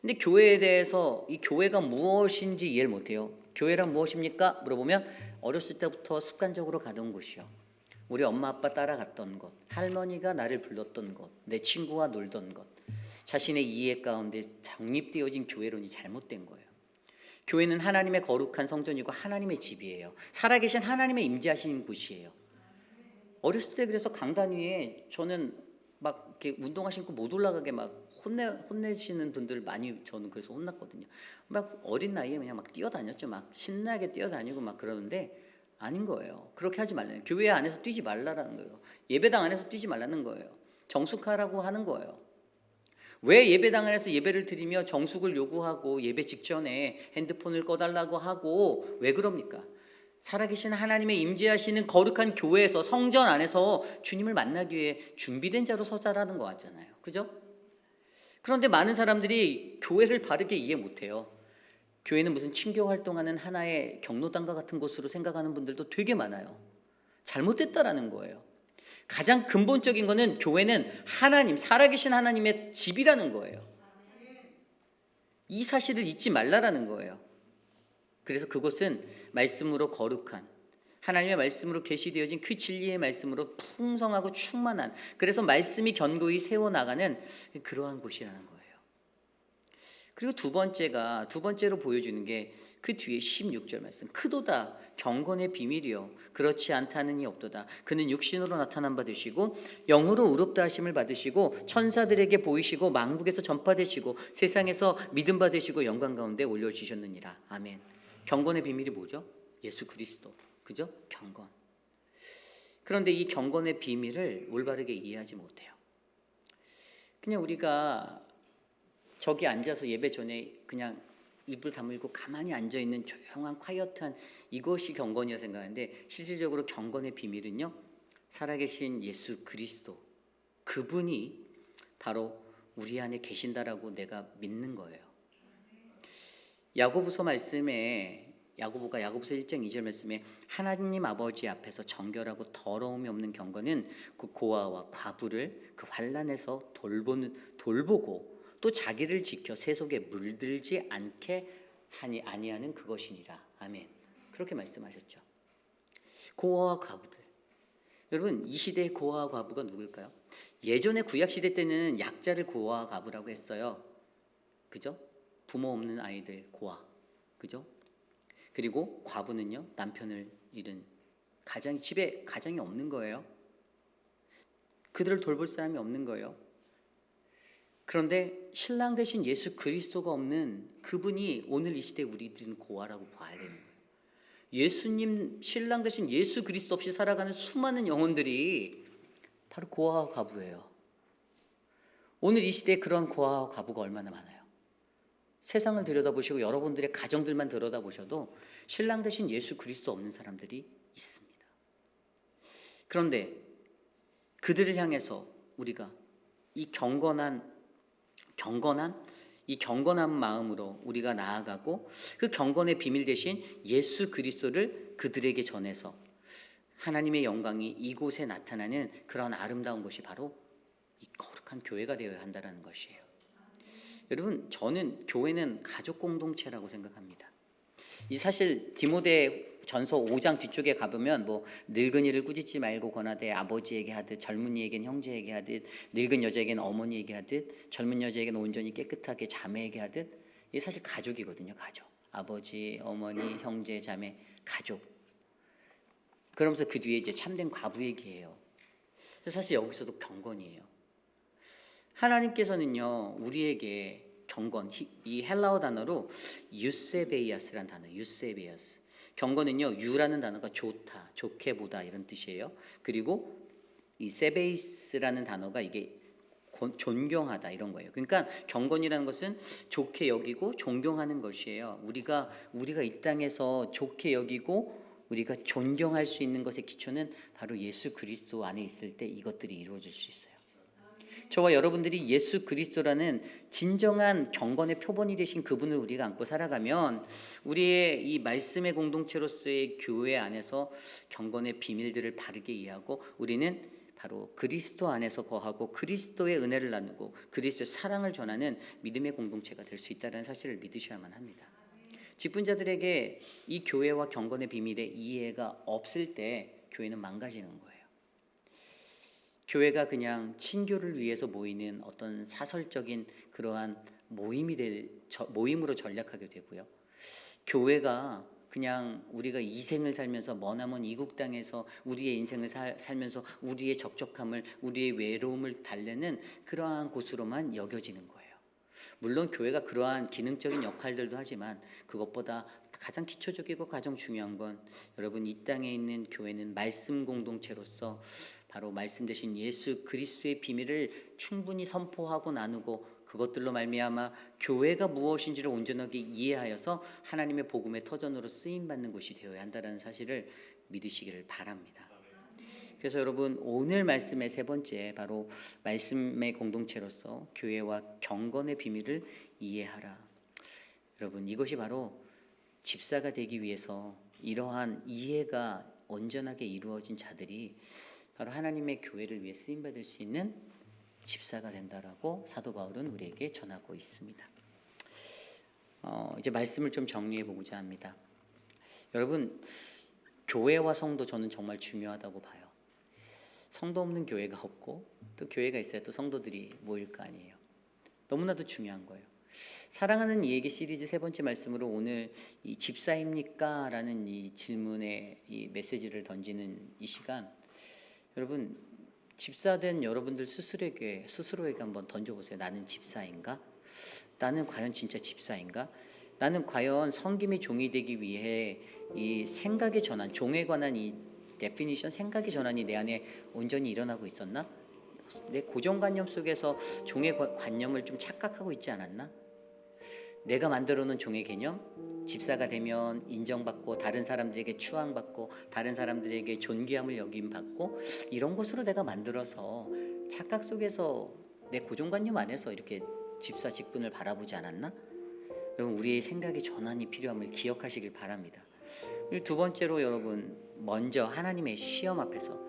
근데 교회에 대해서 이 교회가 무엇인지 이해를 못해요. 교회란 무엇입니까? 물어보면 어렸을 때부터 습관적으로 가던 곳이요. 우리 엄마 아빠 따라갔던 곳, 할머니가 나를 불렀던 곳, 내 친구와 놀던 곳. 자신의 이해 가운데 정립되어진 교회론이 잘못된 거예요. 교회는 하나님의 거룩한 성전이고 하나님의 집이에요. 살아계신 하나님의 임재하시는 곳이에요. 어렸을 때 그래서 강단 위에 저는 막 이렇게 운동화 신고 못 올라가게 막 혼내시는 분들 많이 저는 그래서 혼났거든요. 막 어린 나이에 그냥 막 뛰어다녔죠. 막 신나게 뛰어다니고 막 그러는데 아닌 거예요. 그렇게 하지 말라는 거예요. 교회 안에서 뛰지 말라라는 거예요. 예배당 안에서 뛰지 말라는 거예요. 정숙하라고 하는 거예요. 왜 예배당 안에서 예배를 드리며 정숙을 요구하고 예배 직전에 핸드폰을 꺼달라고 하고 왜 그럽니까? 살아계신 하나님의 임재하시는 거룩한 교회에서 성전 안에서 주님을 만나기 위해 준비된 자로 서자라는 거 같잖아요. 그죠? 그런데 많은 사람들이 교회를 바르게 이해 못해요. 교회는 무슨 친교 활동하는 하나의 경로당과 같은 곳으로 생각하는 분들도 되게 많아요. 잘못됐다라는 거예요. 가장 근본적인 거는 교회는 하나님, 살아계신 하나님의 집이라는 거예요. 이 사실을 잊지 말라라는 거예요. 그래서 그곳은 말씀으로 거룩한 하나님의 말씀으로 계시되어진 그 진리의 말씀으로 풍성하고 충만한, 그래서 말씀이 견고히 세워나가는 그러한 곳이라는 거예요. 그리고 두 번째로 보여주는 게 그 뒤에 16절 말씀. 크도다 경건의 비밀이요 그렇지 않다는 이 없도다. 그는 육신으로 나타난 바 되시고 영으로 의롭다 하심을 받으시고 천사들에게 보이시고 만국에서 전파되시고 세상에서 믿음 받으시고 영광 가운데 올려주셨느니라. 아멘. 경건의 비밀이 뭐죠? 예수 그리스도. 그죠? 경건. 그런데 이 경건의 비밀을 올바르게 이해하지 못해요. 그냥 우리가 저기 앉아서 예배 전에 그냥 입을 다물고 가만히 앉아있는 조용한 콰이어트한 이것이 경건이라 생각하는데, 실질적으로 경건의 비밀은요, 살아계신 예수 그리스도, 그분이 바로 우리 안에 계신다라고 내가 믿는 거예요. 야고보서 말씀에 야고보서 1장 2절 말씀에 하나님 아버지 앞에서 정결하고 더러움이 없는 경건은 그 고아와 과부를 그 환난에서 돌보고 또 자기를 지켜 세속에 물들지 않게 아니하는 그것이니라. 아멘. 그렇게 말씀하셨죠. 고아와 과부들. 여러분, 이 시대의 고아와 과부가 누굴까요? 예전에 구약시대 때는 약자를 고아와 과부라고 했어요. 그죠? 부모 없는 아이들 고아. 그죠? 그리고 과부는요, 남편을 잃은 집에 가장이 없는 거예요. 그들을 돌볼 사람이 없는 거예요. 그런데 신랑 대신 예수 그리스도가 없는 그분이 오늘 이 시대에 우리들은 고아라고 봐야 되는 거예요. 예수님, 신랑 대신 예수 그리스도 없이 살아가는 수많은 영혼들이 바로 고아와 과부예요. 오늘 이 시대에 그런 고아와 과부가 얼마나 많아요. 세상을 들여다보시고 여러분들의 가정들만 들여다보셔도 신랑 대신 예수 그리스도 없는 사람들이 있습니다. 그런데 그들을 향해서 우리가 이 경건한 마음으로 우리가 나아가고 그 경건의 비밀 대신 예수 그리스도를 그들에게 전해서 하나님의 영광이 이곳에 나타나는 그런 아름다운 곳이 바로 이 거룩한 교회가 되어야 한다는 것이에요. 여러분, 저는 교회는 가족 공동체라고 생각합니다. 이 사실 디모데 전서 5장 뒤쪽에 가보면 뭐 늙은이를 꾸짖지 말고 권하되 아버지에게 하듯 젊은이에겐 형제에게 하듯 늙은 여자에겐 어머니에게 하듯 젊은 여자에겐 온전히 깨끗하게 자매에게 하듯, 이게 사실 가족이거든요. 가족. 아버지, 어머니, 형제, 자매, 가족. 그러면서 그 뒤에 이제 참된 과부 얘기해요. 사실 여기서도 경건이에요. 하나님께서는요, 우리에게 경건, 이 헬라어 단어로 유세베이아스란 단어, 유세베이아스. 경건은요, 유라는 단어가 좋다, 좋게 보다 이런 뜻이에요. 그리고 이 세베이스라는 단어가 이게 존경하다 이런 거예요. 그러니까 경건이라는 것은 좋게 여기고 존경하는 것이에요. 우리가 이 땅에서 좋게 여기고 우리가 존경할 수 있는 것의 기초는 바로 예수 그리스도 안에 있을 때 이것들이 이루어질 수 있어요. 저와 여러분들이 예수 그리스도라는 진정한 경건의 표본이 되신 그분을 우리가 안고 살아가면 우리의 이 말씀의 공동체로서의 교회 안에서 경건의 비밀들을 바르게 이해하고 우리는 바로 그리스도 안에서 거하고 그리스도의 은혜를 나누고 그리스도의 사랑을 전하는 믿음의 공동체가 될 수 있다는 사실을 믿으셔야만 합니다. 직분자들에게 이 교회와 경건의 비밀의 이해가 없을 때 교회는 망가지는 거예요. 교회가 그냥 친교를 위해서 모이는 어떤 사설적인 그러한 모임으로 전락하게 되고요. 교회가 그냥 우리가 이 생을 살면서 머나먼 이국 땅에서 우리의 인생을 살면서 우리의 적적함을, 우리의 외로움을 달래는 그러한 곳으로만 여겨지는 거예요. 물론 교회가 그러한 기능적인 역할들도 하지만 그것보다 가장 기초적이고 가장 중요한 건 여러분, 이 땅에 있는 교회는 말씀 공동체로서 바로 말씀 되신 예수 그리스도의 비밀을 충분히 선포하고 나누고 그것들로 말미암아 교회가 무엇인지를 온전하게 이해하여서 하나님의 복음의 터전으로 쓰임받는 곳이 되어야 한다는 사실을 믿으시기를 바랍니다. 그래서 여러분, 오늘 말씀의 세 번째, 바로 말씀의 공동체로서 교회와 경건의 비밀을 이해하라. 여러분, 이것이 바로 집사가 되기 위해서 이러한 이해가 온전하게 이루어진 자들이 바로 하나님의 교회를 위해 쓰임받을 수 있는 집사가 된다라고 사도 바울은 우리에게 전하고 있습니다. 이제 말씀을 좀 정리해 보고자 합니다. 여러분, 교회와 성도 저는 정말 중요하다고 봐요. 성도 없는 교회가 없고 또 교회가 있어야 또 성도들이 모일 거 아니에요. 너무나도 중요한 거예요. 사랑하는 이에게 시리즈 세 번째 말씀으로 오늘 이 집사입니까? 라는 이 질문에 이 메시지를 던지는 이 시간, 여러분, 집사된 여러분들 스스로에게 한번 던져보세요. 나는 집사인가? 나는 과연 진짜 집사인가? 나는 과연 섬김의 종이 되기 위해 이 생각의 전환, 종에 관한 이 데피니션, 생각의 전환이 내 안에 온전히 일어나고 있었나? 내 고정관념 속에서 종의 관념을 좀 착각하고 있지 않았나? 내가 만들어 놓은 종의 개념, 집사가 되면 인정받고 다른 사람들에게 추앙받고 다른 사람들에게 존귀함을 여김받고 이런 것으로 내가 만들어서 착각 속에서 내 고정관념 안에서 이렇게 집사 직분을 바라보지 않았나? 여러분, 우리의 생각의 전환이 필요함을 기억하시길 바랍니다. 그리고 두 번째로 여러분, 먼저 하나님의 시험 앞에서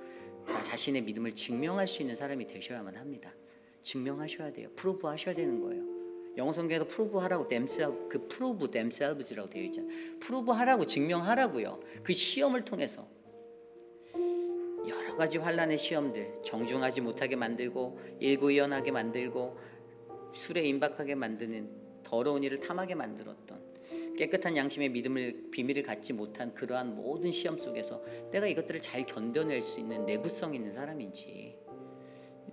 나 자신의 믿음을 증명할 수 있는 사람이 되셔야만 합니다. 증명하셔야 돼요. 프루브 하셔야 되는 거예요. 영어 성경에서 프루브 하라고 프루브 themselves라고 되어 있잖아요. 프루브 하라고, 증명하라고요. 그 시험을 통해서 여러 가지 환난의 시험들, 정중하지 못하게 만들고 일구이연하게 만들고 술에 임박하게 만드는 더러운 일을 탐하게 만들었던 깨끗한 양심의 비밀을 갖지 못한 그러한 모든 시험 속에서 내가 이것들을 잘 견뎌낼 수 있는 내구성 있는 사람인지,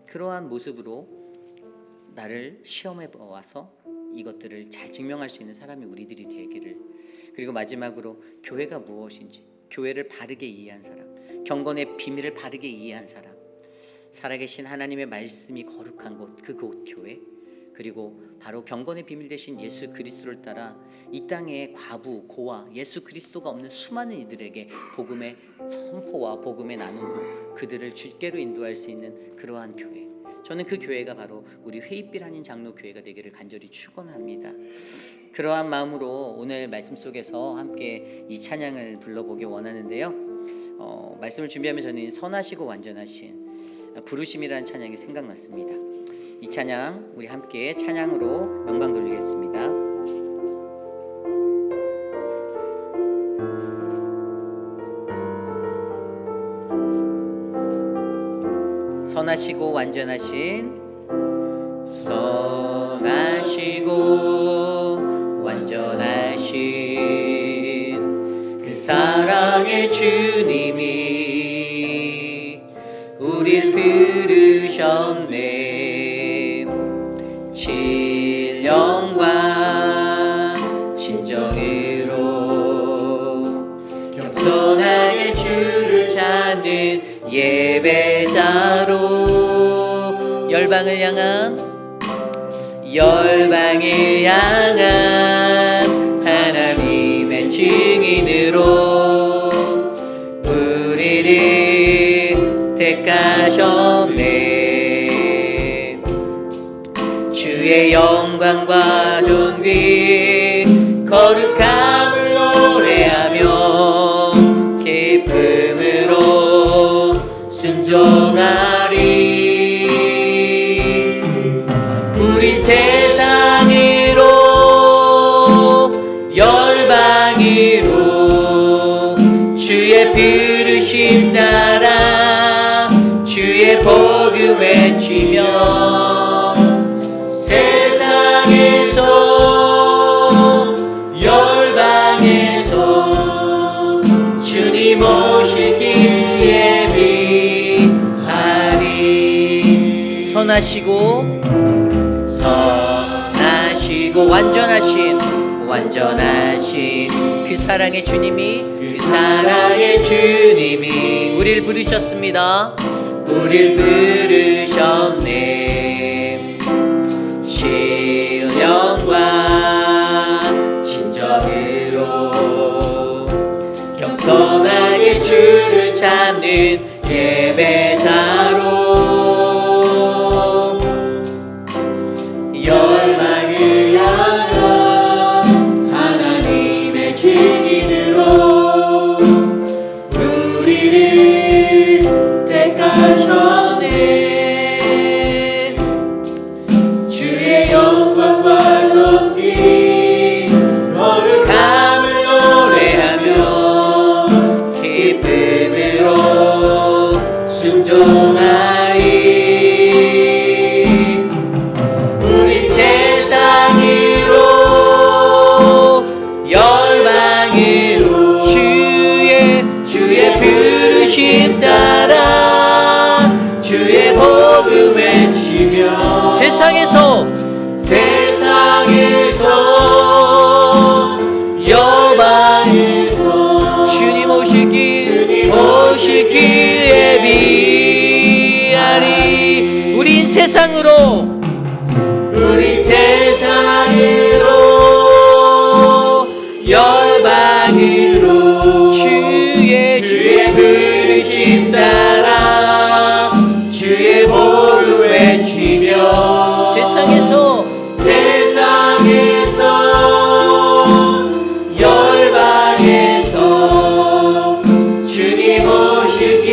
그러한 모습으로 나를 시험해 와서 이것들을 잘 증명할 수 있는 사람이 우리들이 되기를. 그리고 마지막으로 교회가 무엇인지, 교회를 바르게 이해한 사람, 경건의 비밀을 바르게 이해한 사람, 살아계신 하나님의 말씀이 거룩한 곳, 그곳 교회, 그리고 바로 경건의 비밀 되신 예수 그리스도를 따라 이 땅의 과부, 고아, 예수 그리스도가 없는 수많은 이들에게 복음의 선포와 복음의 나눔으로 그들을 주께로 인도할 수 있는 그러한 교회, 저는 그 교회가 바로 우리 회입빌 한인 장로 교회가 되기를 간절히 축원합니다. 그러한 마음으로 오늘 말씀 속에서 함께 이 찬양을 불러보기 원하는데요. 말씀을 준비하면 저는 선하시고 완전하신 부르심이라는 찬양이 생각났습니다. 이 찬양 우리 함께 찬양으로 영광 돌리겠습니다. 선하시고 완전하신, 선하시고 완전하신 그 사랑의 주님이 우릴 부르셨네. 진영과 찾는 예배자로 열방을 향한 하나님의 증인으로 우리를 택하셨네. 주의 영광과 존귀 거룩함을 노래하며 기쁨으로 순종하리. 우리 세상으로 열방으로 주의 부르심 따라 주의 복음 외치며 세상에서 열방에서 주님 오실 길 예비하리. 선하시고 완전하신 그 사랑의 주님이 우리를 부르셨습니다. 우리를 부르셨네. 신령과 진정으로 겸손하게 주를 찾는 예배자로 열방을 향한 하나님의 증인으로 우리를 택하셨네. 주의 영광과 존귀 거룩함을 노래하며 기쁨으로 순종하리. 우리 세상으로 열방으로 주의 부르심 따라 주의 복음 외치며 세상에서 열방에서 주님 오실 길 예비하리. 우린 세상으로 열방으로 주의 부르심 따라 주의 복음 외치며 세상에서 열방에서 주님 오실 길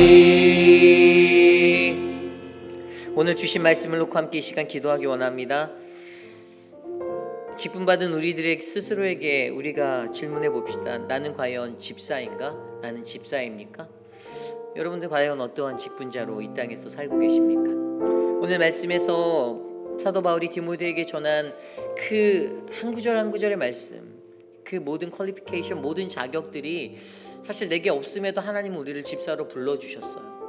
예비하리. 오늘 주신 말씀을 놓고 함께 이 시간 기도하기 원합니다. 직분받은 우리들의 스스로에게 우리가 질문해 봅시다. 나는 과연 집사인가? 나는 집사입니까? 여러분들 과연 어떠한 직분자로 이 땅에서 살고 계십니까? 오늘 말씀에서 사도 바울이 디모데에게 전한 그 한 구절 한 구절의 말씀, 그 모든 퀄리피케이션, 모든 자격들이 사실 내게 없음에도 하나님은 우리를 집사로 불러주셨어요.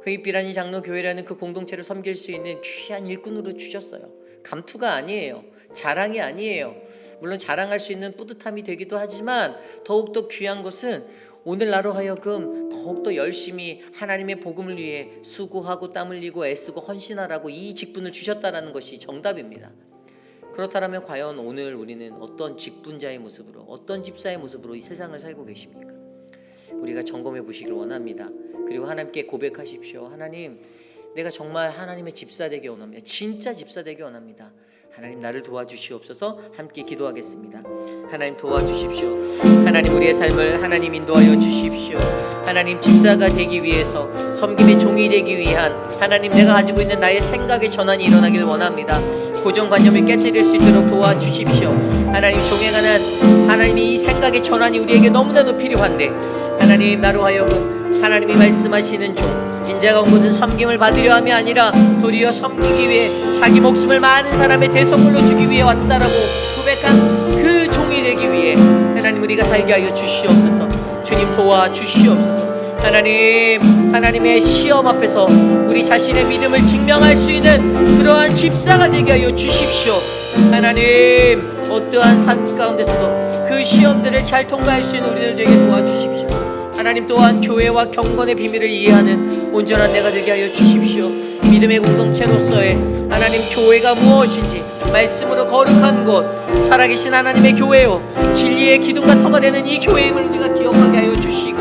회입비라는 장로 교회라는 그 공동체를 섬길 수 있는 귀한 일꾼으로 주셨어요. 감투가 아니에요. 자랑이 아니에요. 물론 자랑할 수 있는 뿌듯함이 되기도 하지만 더욱더 귀한 것은 오늘 나로 하여금 더욱더 열심히 하나님의 복음을 위해 수고하고 땀 흘리고 애쓰고 헌신하라고 이 직분을 주셨다는 것이 정답입니다. 그렇다면 과연 오늘 우리는 어떤 직분자의 모습으로, 어떤 집사의 모습으로 이 세상을 살고 계십니까? 우리가 점검해 보시길 원합니다. 그리고 하나님께 고백하십시오. 하나님, 내가 정말 하나님의 집사 되기 원합니다. 진짜 집사 되기 원합니다. 하나님, 나를 도와주시옵소서. 함께 기도하겠습니다. 하나님, 도와주십시오. 하나님, 우리의 삶을 하나님 인도하여 주십시오. 하나님, 집사가 되기 위해서, 섬김의 종이 되기 위한 하나님, 내가 가지고 있는 나의 생각의 전환이 일어나길 원합니다. 고정관념을 깨뜨릴 수 있도록 도와주십시오. 하나님, 종에 관한 하나님이 이 생각의 전환이 우리에게 너무나도 필요한데 하나님, 나로 하여금 하나님이 말씀하시는 종, 인자가 온 곳은 섬김을 받으려 함이 아니라 도리어 섬기기 위해 자기 목숨을 많은 사람의 대속물로 주기 위해 왔다라고 고백한 그 종이 되기 위해 하나님, 우리가 살게 하여 주시옵소서. 주님, 도와주시옵소서. 하나님, 하나님의 시험 앞에서 우리 자신의 믿음을 증명할 수 있는 그러한 집사가 되게 하여 주십시오. 하나님, 어떠한 산 가운데서도 그 시험들을 잘 통과할 수 있는 우리들 되게 도와주십시오. 하나님 또한 교회와 경건의 비밀을 이해하는 온전한 내가 되게 하여 주십시오. 믿음의 공동체로서의 하나님 교회가 무엇인지 말씀으로 거룩한 곳 살아계신 하나님의 교회요 진리의 기둥과 터가 되는 이 교회임을 우리가 기억하게 하여 주시고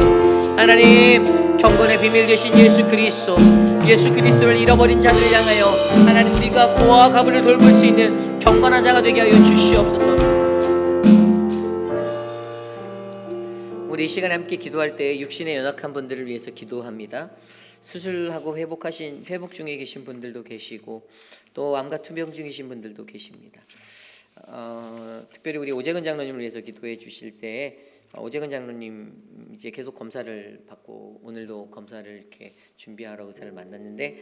하나님 경건의 비밀 되신 예수 그리스도를 잃어버린 자들을 향하여 하나님 우리가 고아와 가부를 돌볼 수 있는 경건한 자가 되게 하여 주시옵소서. 우리 이 시간에 함께 기도할 때 육신에 연약한 분들을 위해서 기도합니다. 수술하고 회복 중에 계신 분들도 계시고 또 암과 투병 중이신 분들도 계십니다. 특별히 우리 오재근 장로님을 위해서 기도해 주실 때 오재근 장로님 이제 계속 검사를 받고 오늘도 검사를 이렇게 준비하러 의사를 만났는데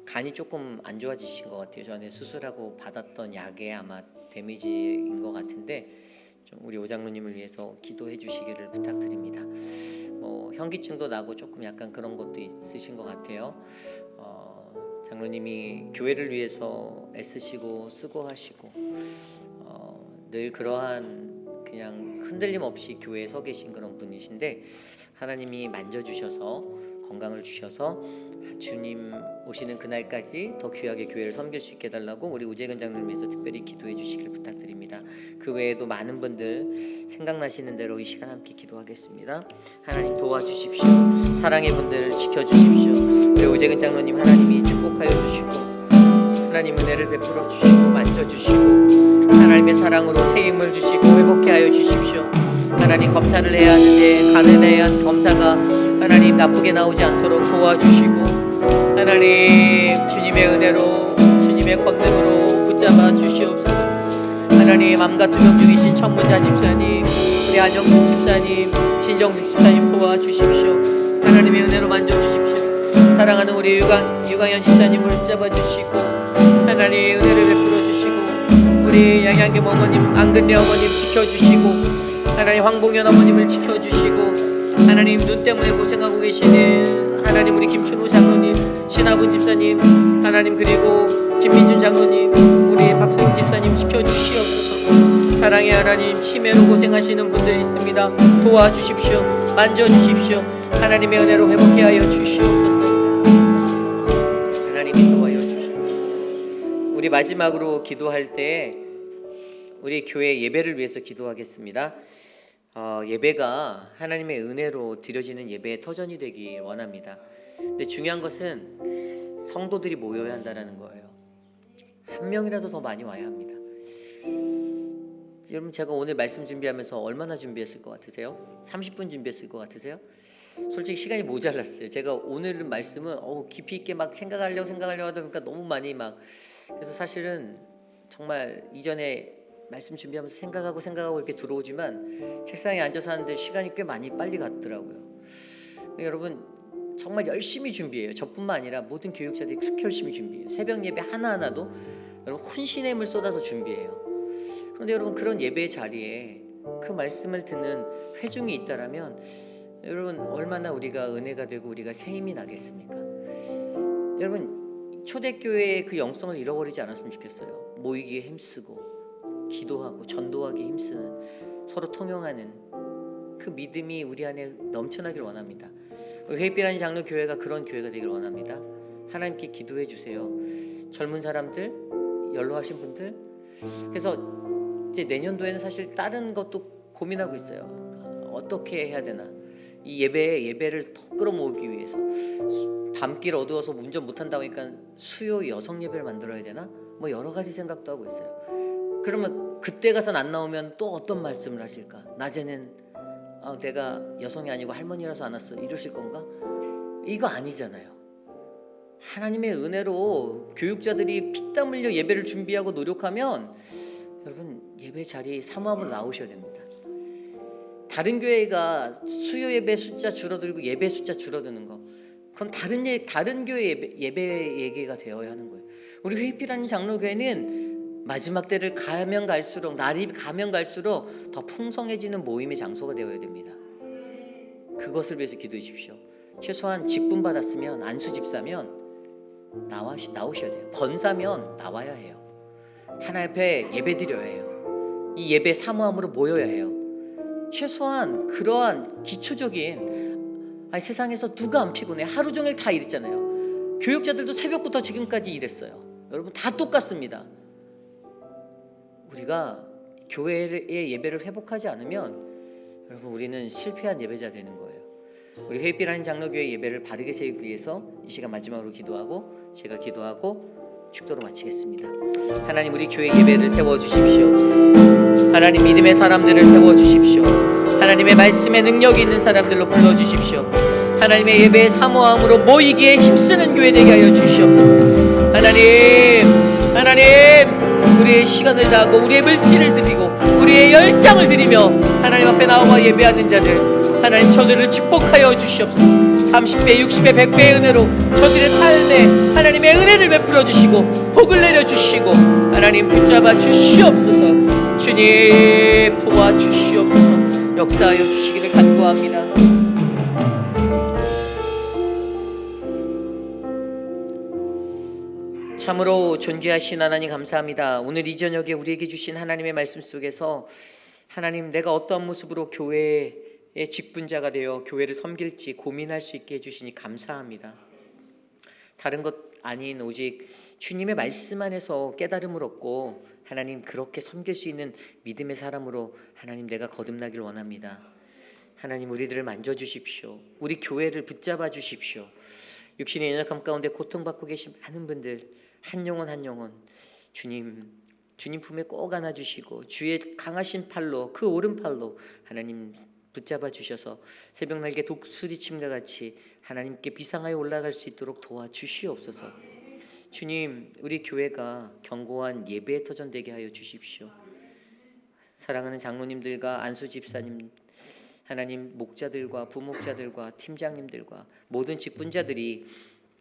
간이 조금 안 좋아지신 것 같아요. 전에 수술하고 받았던 약에 아마 데미지인 것 같은데 좀 우리 오 장로님을 위해서 기도해 주시기를 부탁드립니다. 현기증도 나고 조금 약간 그런 것도 있으신 것 같아요. 장로님이 교회를 위해서 애쓰시고 수고하시고 늘 그러한 그냥 흔들림 없이 교회에 서 계신 그런 분이신데 하나님이 만져주셔서 건강을 주셔서 주님 오시는 그날까지 더 귀하게 교회를 섬길 수 있게 해달라고 우리 우재근 장로님 위해서 특별히 기도해 주시길 부탁드립니다. 그 외에도 많은 분들 생각나시는 대로 이 시간 함께 기도하겠습니다. 하나님 도와주십시오. 사랑의 분들 지켜주십시오. 우리 우재근 장로님 하나님이 축복하여 주시고 하나님 은혜를 베풀어 주시고 만져주시고 하나님의 사랑으로 새 힘을 주시고 회복케 하여 주십시오. 하나님 검사를 해야 하는데 간에 대한 검사가 하나님 나쁘게 나오지 않도록 도와주시고 하나님 주님의 은혜로 주님의 권능으로 붙잡아 주시옵소서. 하나님 암과 투병 중이신 천문자 집사님 우리 안영숙 집사님 진정숙 집사님 도와주십시오. 하나님의 은혜로 만져주십시오. 사랑하는 우리 유강현 집사님을 잡아주시고 하나님 은혜를 베풀어 주시고 우리 양양김 어머님 안근래 어머님 지켜주시고 하나님 황봉현 어머님을 지켜주시고 하나님 눈 때문에 고생하고 계시는 하나님 우리 김춘호 장로님 신하분 집사님 하나님 그리고 김민준 장로님 우리 박소영 집사님 지켜주시옵소서. 사랑의 하나님 치매로 고생하시는 분들 있습니다. 도와주십시오. 만져주십시오. 하나님의 은혜로 회복케 하여 주시옵소서. 하나님이 도와여 주시옵소서. 우리 마지막으로 기도할 때 우리 교회 예배를 위해서 기도하겠습니다. 예배가 하나님의 은혜로 드려지는 예배의 터전이 되길 원합니다. 근데 중요한 것은 성도들이 모여야 한다는 거예요. 한 명이라도 더 많이 와야 합니다. 여러분 제가 오늘 말씀 준비하면서 얼마나 준비했을 것 같으세요? 30분 준비했을 것 같으세요? 솔직히 시간이 모자랐어요. 제가 오늘 말씀은 깊이 있게 막 생각하려고 하다 보니까 너무 많이 그래서 사실은 정말 이전에 말씀 준비하면서 생각하고 이렇게 들어오지만 책상에 앉아서 하는데 시간이 꽤 많이 빨리 갔더라고요. 여러분 정말 열심히 준비해요. 저뿐만 아니라 모든 교육자들이 그렇게 열심히 준비해요. 새벽 예배 하나하나도 여러분 혼신의 힘을 쏟아서 준비해요. 그런데 여러분 그런 예배의 자리에 그 말씀을 듣는 회중이 있다라면 여러분 얼마나 우리가 은혜가 되고 우리가 새 힘이 나겠습니까? 여러분 초대교회의 그 영성을 잃어버리지 않았으면 좋겠어요. 모이기에 힘쓰고 기도하고 전도하기 힘쓰는 서로 통용하는 그 믿음이 우리 안에 넘쳐나길 원합니다. 우리 회빛라는 장로 교회가 그런 교회가 되길 원합니다. 하나님께 기도해 주세요. 젊은 사람들, 연로하신 분들. 그래서 이제 내년도에는 사실 다른 것도 고민하고 있어요. 어떻게 해야 되나? 이 예배를 더 끌어모으기 위해서 밤길 어두워서 운전 못한다고 하니까 수요 여성 예배를 만들어야 되나? 여러 가지 생각도 하고 있어요. 그러면 그때 가선 안 나오면 또 어떤 말씀을 하실까? 낮에는 내가 여성이 아니고 할머니라서 안 왔어 이러실 건가? 이거 아니잖아요. 하나님의 은혜로 교육자들이 피땀 흘려 예배를 준비하고 노력하면 여러분 예배 자리 사모함으로 나오셔야 됩니다. 다른 교회가 수요 예배 숫자 줄어들고 예배 숫자 줄어드는 거 그건 다른 교회 예배 얘기가 되어야 하는 거예요. 우리 회빛라는 장로교회는 마지막 때를 날이 가면 갈수록 더 풍성해지는 모임의 장소가 되어야 됩니다. 그것을 위해서 기도해 주십시오. 최소한 직분 받았으면 안수 집사면 나오셔야 돼요. 권사면 나와야 해요. 하나님 앞에 예배드려야 해요. 이 예배 사모함으로 모여야 해요. 최소한 그러한 기초적인, 세상에서 누가 안 피곤해? 하루 종일 다 일했잖아요. 교육자들도 새벽부터 지금까지 일했어요. 여러분 다 똑같습니다. 우리가 교회의 예배를 회복하지 않으면 여러분 우리는 실패한 예배자 되는 거예요. 우리 회빛하는 장로교회 예배를 바르게 세우기 위해서 이 시간 마지막으로 기도하고 제가 기도하고 축도로 마치겠습니다. 하나님, 우리 교회 예배를 세워주십시오. 하나님, 믿음의 사람들을 세워주십시오. 하나님의 말씀에 능력이 있는 사람들로 불러주십시오. 하나님의 예배의 사모함으로 모이기에 힘쓰는 교회 되게 하여 주시옵소서. 하나님, 우리의 시간을 다하고 우리의 물질을 드리고 우리의 열정을 드리며 하나님 앞에 나와 예배하는 자들, 하나님 저들을 축복하여 주시옵소서. 30배, 60배, 100배의 은혜로 저들의 삶에 하나님의 은혜를 베풀어 주시고 복을 내려 주시고 하나님 붙잡아 주시옵소서. 주님 도와주시옵소서. 역사하여 주시기를 간구합니다. 참으로 존귀하신 하나님 감사합니다. 오늘 이 저녁에 우리에게 주신 하나님의 말씀 속에서 하나님, 내가 어떠한 모습으로 교회의 직분자가 되어 교회를 섬길지 고민할 수 있게 해주시니 감사합니다. 다른 것 아닌 오직 주님의 말씀 안에서 깨달음을 얻고 하나님 그렇게 섬길 수 있는 믿음의 사람으로 하나님 내가 거듭나길 원합니다. 하나님, 우리들을 만져주십시오. 우리 교회를 붙잡아 주십시오. 육신의 연약함 가운데 고통받고 계신 많은 분들 한 영혼 한 영혼 주님 품에 꼭 안아주시고 주의 강하신 팔로, 그 오른팔로 하나님 붙잡아 주셔서 새벽 날개 독수리침과 같이 하나님께 비상하여 올라갈 수 있도록 도와주시옵소서. 주님, 우리 교회가 견고한 예배의 터전 되게 하여 주십시오. 사랑하는 장로님들과 안수 집사님, 하나님 목자들과 부목자들과 팀장님들과 모든 직분자들이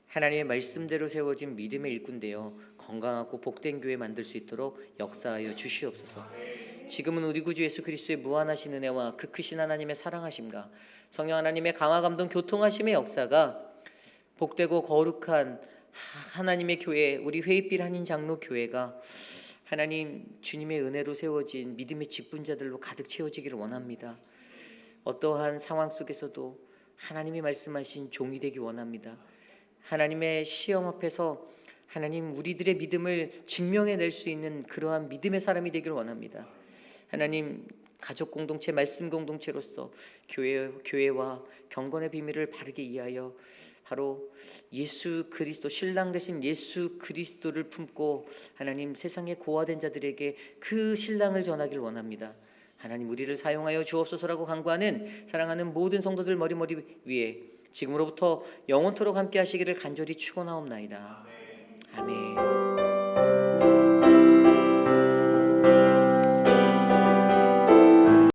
하나님의 말씀대로 세워진 믿음의 일꾼 되어 건강하고 복된 교회 만들 수 있도록 역사하여 주시옵소서. 지금은 우리 구주 예수 그리스도의 무한하신 은혜와 그 크신 하나님의 사랑하심과 성령 하나님의 강화 감동 교통하심의 역사가 복되고 거룩한 하나님의 교회, 우리 회의빛 한인 장로 교회가 하나님 주님의 은혜로 세워진 믿음의 직분자들로 가득 채워지기를 원합니다. 어떠한 상황 속에서도 하나님이 말씀하신 종이 되기 원합니다. 하나님의 시험 앞에서 하나님 우리들의 믿음을 증명해낼 수 있는 그러한 믿음의 사람이 되기를 원합니다. 하나님, 가족 공동체, 말씀 공동체로서 교회와 경건의 비밀을 바르게 이해하여 바로 예수 그리스도, 신랑 되신 예수 그리스도를 품고 하나님 세상에 고아된 자들에게 그 신랑을 전하길 원합니다. 하나님, 우리를 사용하여 주옵소서라고 간구하는 사랑하는 모든 성도들 머리 위에 지금으로부터 영원토록 함께 하시기를 간절히 축원하옵나이다. 아멘.